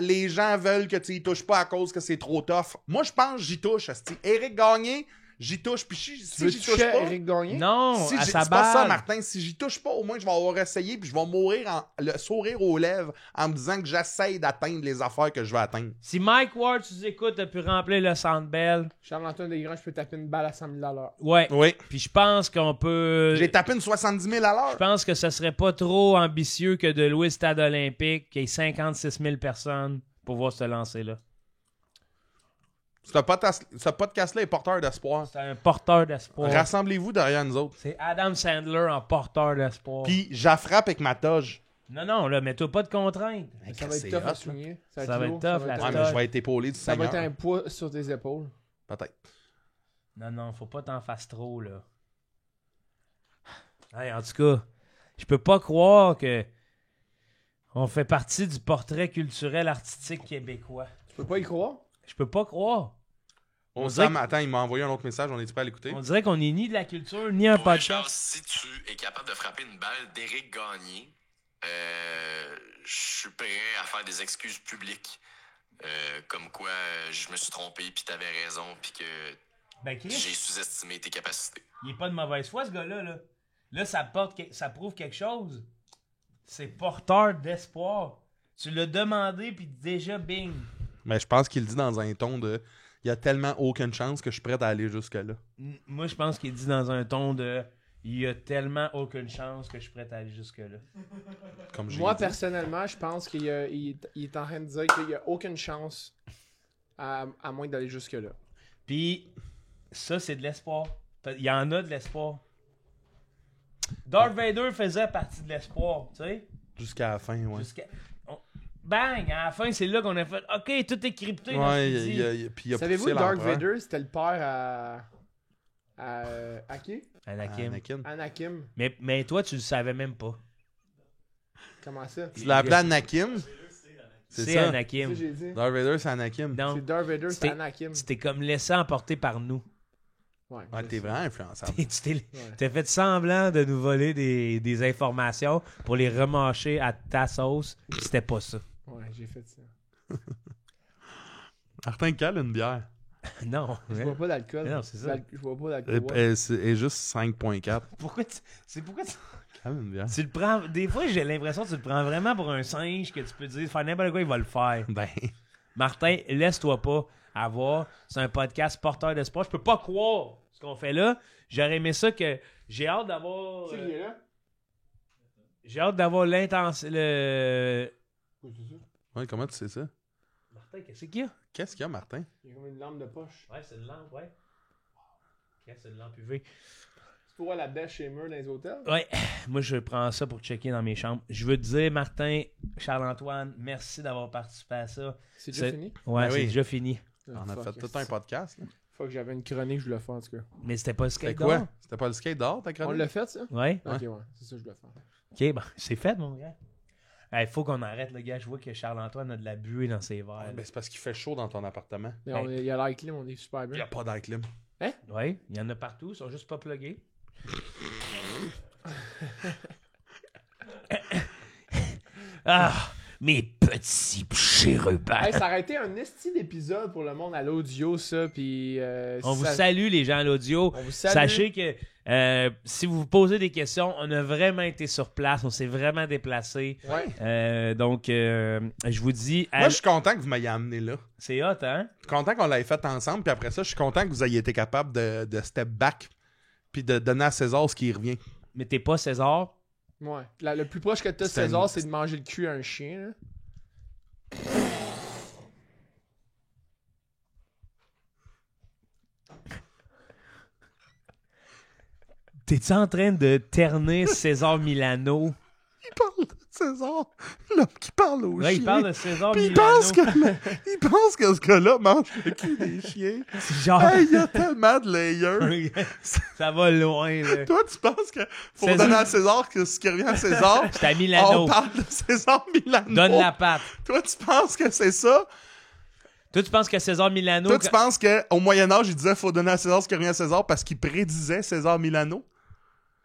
les gens veulent que tu y touches pas à cause que c'est trop tough. Moi, je pense que j'y touche. asti. Éric Gagné, j'y touche. Puis Tu si veux j'y toucher touche à pas... Eric Gagné? Non, Si à j'ai- sa c'est pas ça, balle. Martin. Si j'y touche pas, au moins, je vais avoir essayé puis je vais mourir le sourire aux lèvres en me disant que j'essaye d'atteindre les affaires que je veux atteindre. Si Mike Ward, tu nous écoutes, a pu remplir le Centre Bell, Charles-Antoine Desgrands, je peux taper une balle à 100 000 à l'heure. ouais. Oui. Puis je pense qu'on peut... J'ai tapé une 70 000 à Je l'heure. pense que ce serait pas trop ambitieux que de louer le stade olympique, qu'il y ait 56 000 personnes pour voir ce lancer-là. Ce podcast-là est porteur d'espoir. C'est un porteur d'espoir. Rassemblez-vous derrière nous autres. C'est Adam Sandler en porteur d'espoir. Puis j'affrappe avec ma toge. Non, non, là, mets-toi pas de contraintes. Ça va être C'est tough hot, à là. souligner. Ça va être lourd, tough, la Ouais, toge. mais je vais être épaulé du Ça va Seigneur. être un poids sur tes épaules. Peut-être. Non, non, faut pas t'en fasses trop, là. Hey, en tout cas, je peux pas croire que on fait partie du portrait culturel artistique québécois. Tu peux pas y croire? Je peux pas croire. On dirait Sam, attends, il m'a envoyé un autre message. On est prêt à l'écouter? On dirait qu'on est ni de la culture, ni un Pour vrai, Charles, podcast. si tu es capable de frapper une balle d'Éric Gagné, je suis prêt à faire des excuses publiques. Comme quoi, je me suis trompé, puis t'avais raison, puis que Ben, Chris, j'ai sous-estimé tes capacités. il est pas de mauvaise foi, ce gars-là, là. Là, ça prouve quelque chose. C'est porteur d'espoir. Tu l'as demandé, puis déjà, bing. Mais je pense qu'il le dit dans un ton de... Il y a tellement aucune chance que je suis prêt à aller jusque-là. Moi, je pense qu'il dit dans un ton de il y a tellement aucune chance que je suis prêt à aller jusque-là. Comme j'ai Moi, dit. personnellement, je pense qu'il est en train de dire qu'il n'y a aucune chance à moins d'aller jusque-là. Puis, ça, c'est de l'espoir. Il y en a de l'espoir. Darth Vader faisait partie de l'espoir, tu sais. Jusqu'à la fin, ouais. Bang! À la fin, c'est là qu'on a fait OK, tout est crypté. dans ce Ouais, qu'il dit. puis il a Savez-vous poussé que Darth l'empereur. Vader, c'était le père à qui? Anakin. Anakin. Anakin. Mais toi, tu le savais même pas. Comment ça? Tu l'as appelé Anakin? C'est ça. Anakin. C'est ça que j'ai dit. Darth Vader, c'est Anakin. Non, C'est Darth Vader, c'est C'était- Anakin. tu t'es comme laissé emporter par nous. Ouais, Ouais, je t'es sais. vraiment influençable. Tu t'as fait semblant de nous voler des informations pour les remâcher à ta sauce. C'était pas ça. Ouais, j'ai fait ça. Martin cale une bière. Non. Je bois pas d'alcool. Non, c'est ça. Je bois pas d'alcool. Et juste 5.4. Pourquoi pourquoi Cale une bière. tu le prends. Des fois, j'ai l'impression que tu le prends vraiment pour un singe que tu peux dire faire n'importe quoi, il va le faire. Ben, Martin, laisse-toi pas avoir. C'est un podcast porteur d'espoir. Je peux pas croire ce qu'on fait là. J'aurais aimé ça que. J'ai hâte d'avoir. Tu sais, il est là? J'ai hâte d'avoir l'intention. ouais, comment tu sais ça? Martin, qu'est-ce qu'il y a? Qu'est-ce qu'il y a, Martin? Il y a comme une lampe de poche. Ouais, c'est une lampe, ouais. Ok, c'est une lampe UV. Tu vois la bêche chez murs dans les hôtels? Ouais, moi je prends ça pour checker dans mes chambres. Je veux te dire, Martin, Charles-Antoine, merci d'avoir participé à ça. C'est déjà C'est- fini? Ouais, Ben c'est oui. déjà fini. On a Fuck, fait tout un podcast. Là. Faut que j'avais une chronique, je voulais faire en tout cas. Mais c'était pas le C'était skate quoi? d'or? C'était pas le skate d'or, ta On chronique? l'a fait ça? Ouais. Ok, ouais, c'est ça que je dois faire. Ok, bon, c'est fait, mon gars. Il faut qu'on arrête, le gars. Je vois que Charles-Antoine a de la buée dans ses verres. Ben, c'est parce qu'il fait chaud dans ton appartement. Mais Hey. il y a l'air clim, on est super Il n'y bien. a pas d'air clim. Ouais, il y en a partout, ils sont juste pas pluggés. Ah, mes petits chérubins. Hey, ça aurait été un esti d'épisode pour le monde à l'audio, ça, puis... On vous ça- salue, les gens à l'audio. On vous salue. Sachez que si vous vous posez des questions, on a vraiment été sur place, on s'est vraiment déplacé. Ouais. Donc, je vous dis, Moi, je suis content que vous m'ayez amené là. c'est hot, hein? Je suis content qu'on l'ait fait ensemble, puis après ça, je suis content que vous ayez été capable de step back, puis de donner à César ce qui revient. Mais t'es pas César. Ouais. Le plus proche que t'as de C'est César, une- c'est de manger le cul à un chien, là. T'es-tu en train de terner César Milano? Il parle de César, l'homme qui parle aux Ouais, chiens. il parle de César Puis Milano. il pense que ce gars-là mange le cul des chiens. Genre, Hey, il y a tellement de layers. ça va loin, là. Toi, tu penses que faut César- donner à César que ce qui revient à César? C'est à Milano. On parle de César Milano. Donne la patte. Toi, tu penses que c'est ça? Toi, tu penses que César Milano... Toi, tu penses qu'au Moyen-Âge, il disait faut donner à César ce qui revient à César parce qu'il prédisait César Milano?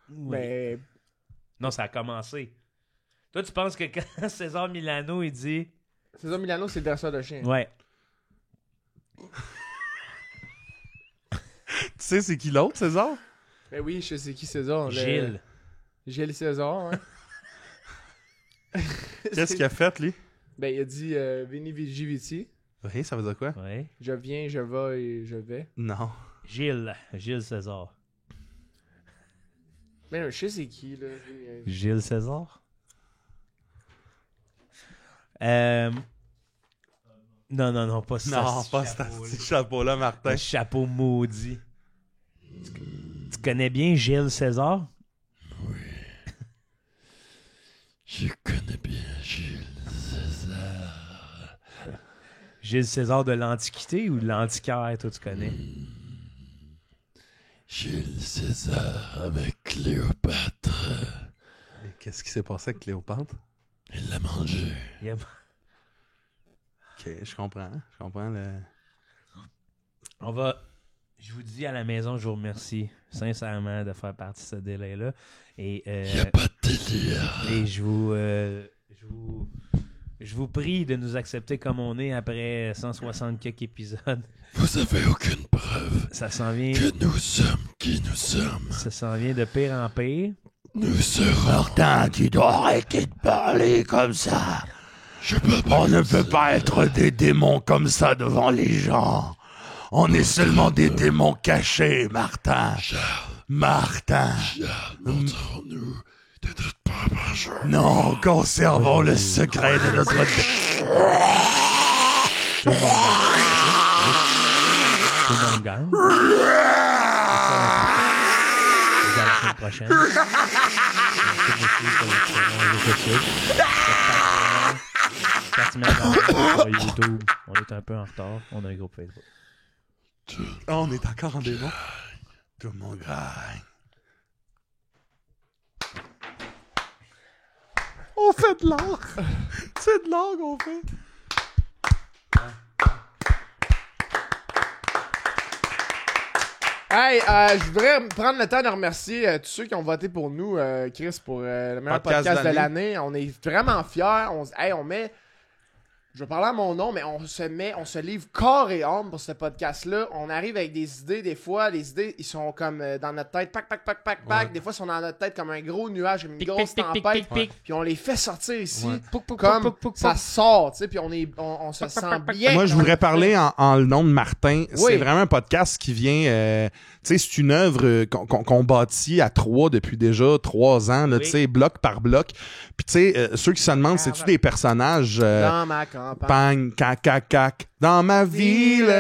Mais... Non, ça a commencé. Toi, tu penses que quand César Milano, il dit... César Milano, c'est le dresseur de chien. Ouais. Tu sais, c'est qui l'autre, César? Ben oui, je sais qui César. Gilles. Gilles César, hein. Qu'est-ce qu'il a fait, lui? Ben, il a dit Veni Vici Vici. Oui, ça veut dire quoi? Ouais. Je viens, je vais et je vais. Non. Gilles César. Mais je sais c'est qui, là. Gilles César? Non, pas ça. Non, ce pas chapeau-là. ce chapeau-là, Martin. Le chapeau maudit. Tu connais bien Gilles César? Je connais bien Gilles César. Gilles César de l'Antiquité ou de l'Antiquaire, toi, tu connais? Gilles César avec Cléopâtre. Et qu'est-ce qui s'est passé avec Cléopâtre? Il l'a mangé. Il aime- Ok, je comprends. Je comprends le... On va... Je vous dis à la maison, je vous remercie sincèrement de faire partie de ce délai-là. Et, Il n'y a pas de délire. et je vous prie de nous accepter comme on est après 160 quelques épisodes. Vous avez aucune preuve Ça s'en vient... que nous sommes qui nous sommes. Ça s'en vient de pire en pire. Nous serons... Martin, tu dois arrêter de parler comme ça. On ne peut pas être des démons comme ça devant les gens. On est seulement des démons cachés, Martin. Martin. Montrons-nous de notre propre jeu. Non, conservons le secret de notre... Tout le monde gagne. À la semaine prochaine. Merci beaucoup pour YouTube. On est un peu en retard. On a un groupe Facebook. On est encore en démon. Tout le monde gagne. On fait de l'art. C'est de l'art qu'on fait. Hey, je voudrais prendre le temps de remercier tous ceux qui ont voté pour nous, Chris, pour le meilleur podcast de l'année. On est vraiment fiers. On met... Je vais parler à mon nom, mais on se livre corps et âme pour ce podcast-là. On arrive avec des idées, des fois, les idées, ils sont comme dans notre tête, pac. Ouais. Des fois, ils sont dans notre tête comme un gros nuage, comme une grosse pic, tempête. pic. Puis on les fait sortir ici, Ouais. comme ça sort, tu sais, puis on se sent bien. Moi, je voudrais parler en le nom de Martin. Oui. C'est vraiment un podcast qui vient... tu sais, c'est une œuvre qu'on bâtit à 3 depuis déjà 3 ans, là, Oui. tu sais, bloc par bloc. Puis tu sais, ceux qui se demandent, c'est-tu des personnages... Dans ma campagne. Bang, cac, dans ma ville,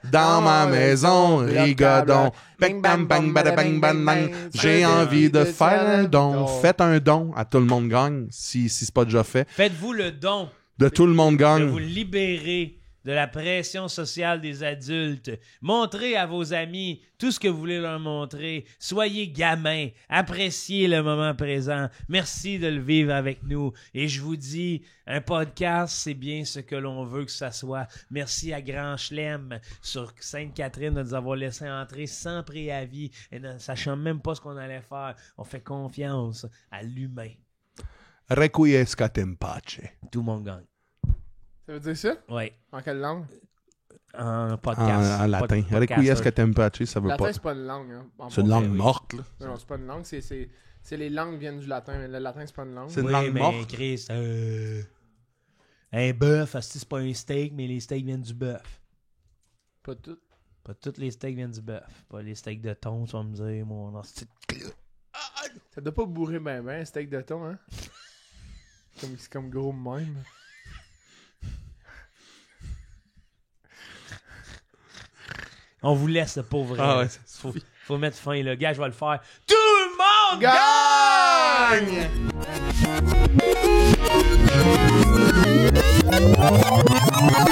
dans ma maison, rigodon. Bang, bang, bang, bada, bang, bang, bang. J'ai envie de faire un don. Faites un don à Tout le monde gagne, si c'est pas déjà fait. Faites-vous le don De Tout le monde de gagne. vous libérer de la pression sociale des adultes. Montrez à vos amis tout ce que vous voulez leur montrer. Soyez gamins. Appréciez le moment présent. Merci de le vivre avec nous. Et je vous dis, un podcast, c'est bien ce que l'on veut que ça soit. Merci à Grand Chelem sur Sainte-Catherine de nous avoir laissé entrer sans préavis et ne sachant même pas ce qu'on allait faire. On fait confiance à l'humain. Requiescat pace. Tout le monde gagne. Ça veut dire ça? Oui. En quelle langue? En podcast. En latin. Podcast. Requiescat pace, ça veut Latin, pas... c'est pas une langue. Hein. C'est une langue morte, là. Non, c'est pas une langue. C'est les langues viennent du latin. Mais le latin, c'est pas une langue. C'est une Oui, langue mais morte. Chris, un bœuf, c'est pas un steak, mais les steaks viennent du bœuf. Pas tout. Pas tous les steaks viennent du bœuf. Pas les steaks de thon, tu vas me dire, mon hostie. Ça doit pas bourrer ben un steak de thon, hein? C'est comme gros même. On vous laisse, pour vrai. Ah ouais, Faut mettre fin, là. Gars, je vais le faire. Tout le monde gagne! Gagne!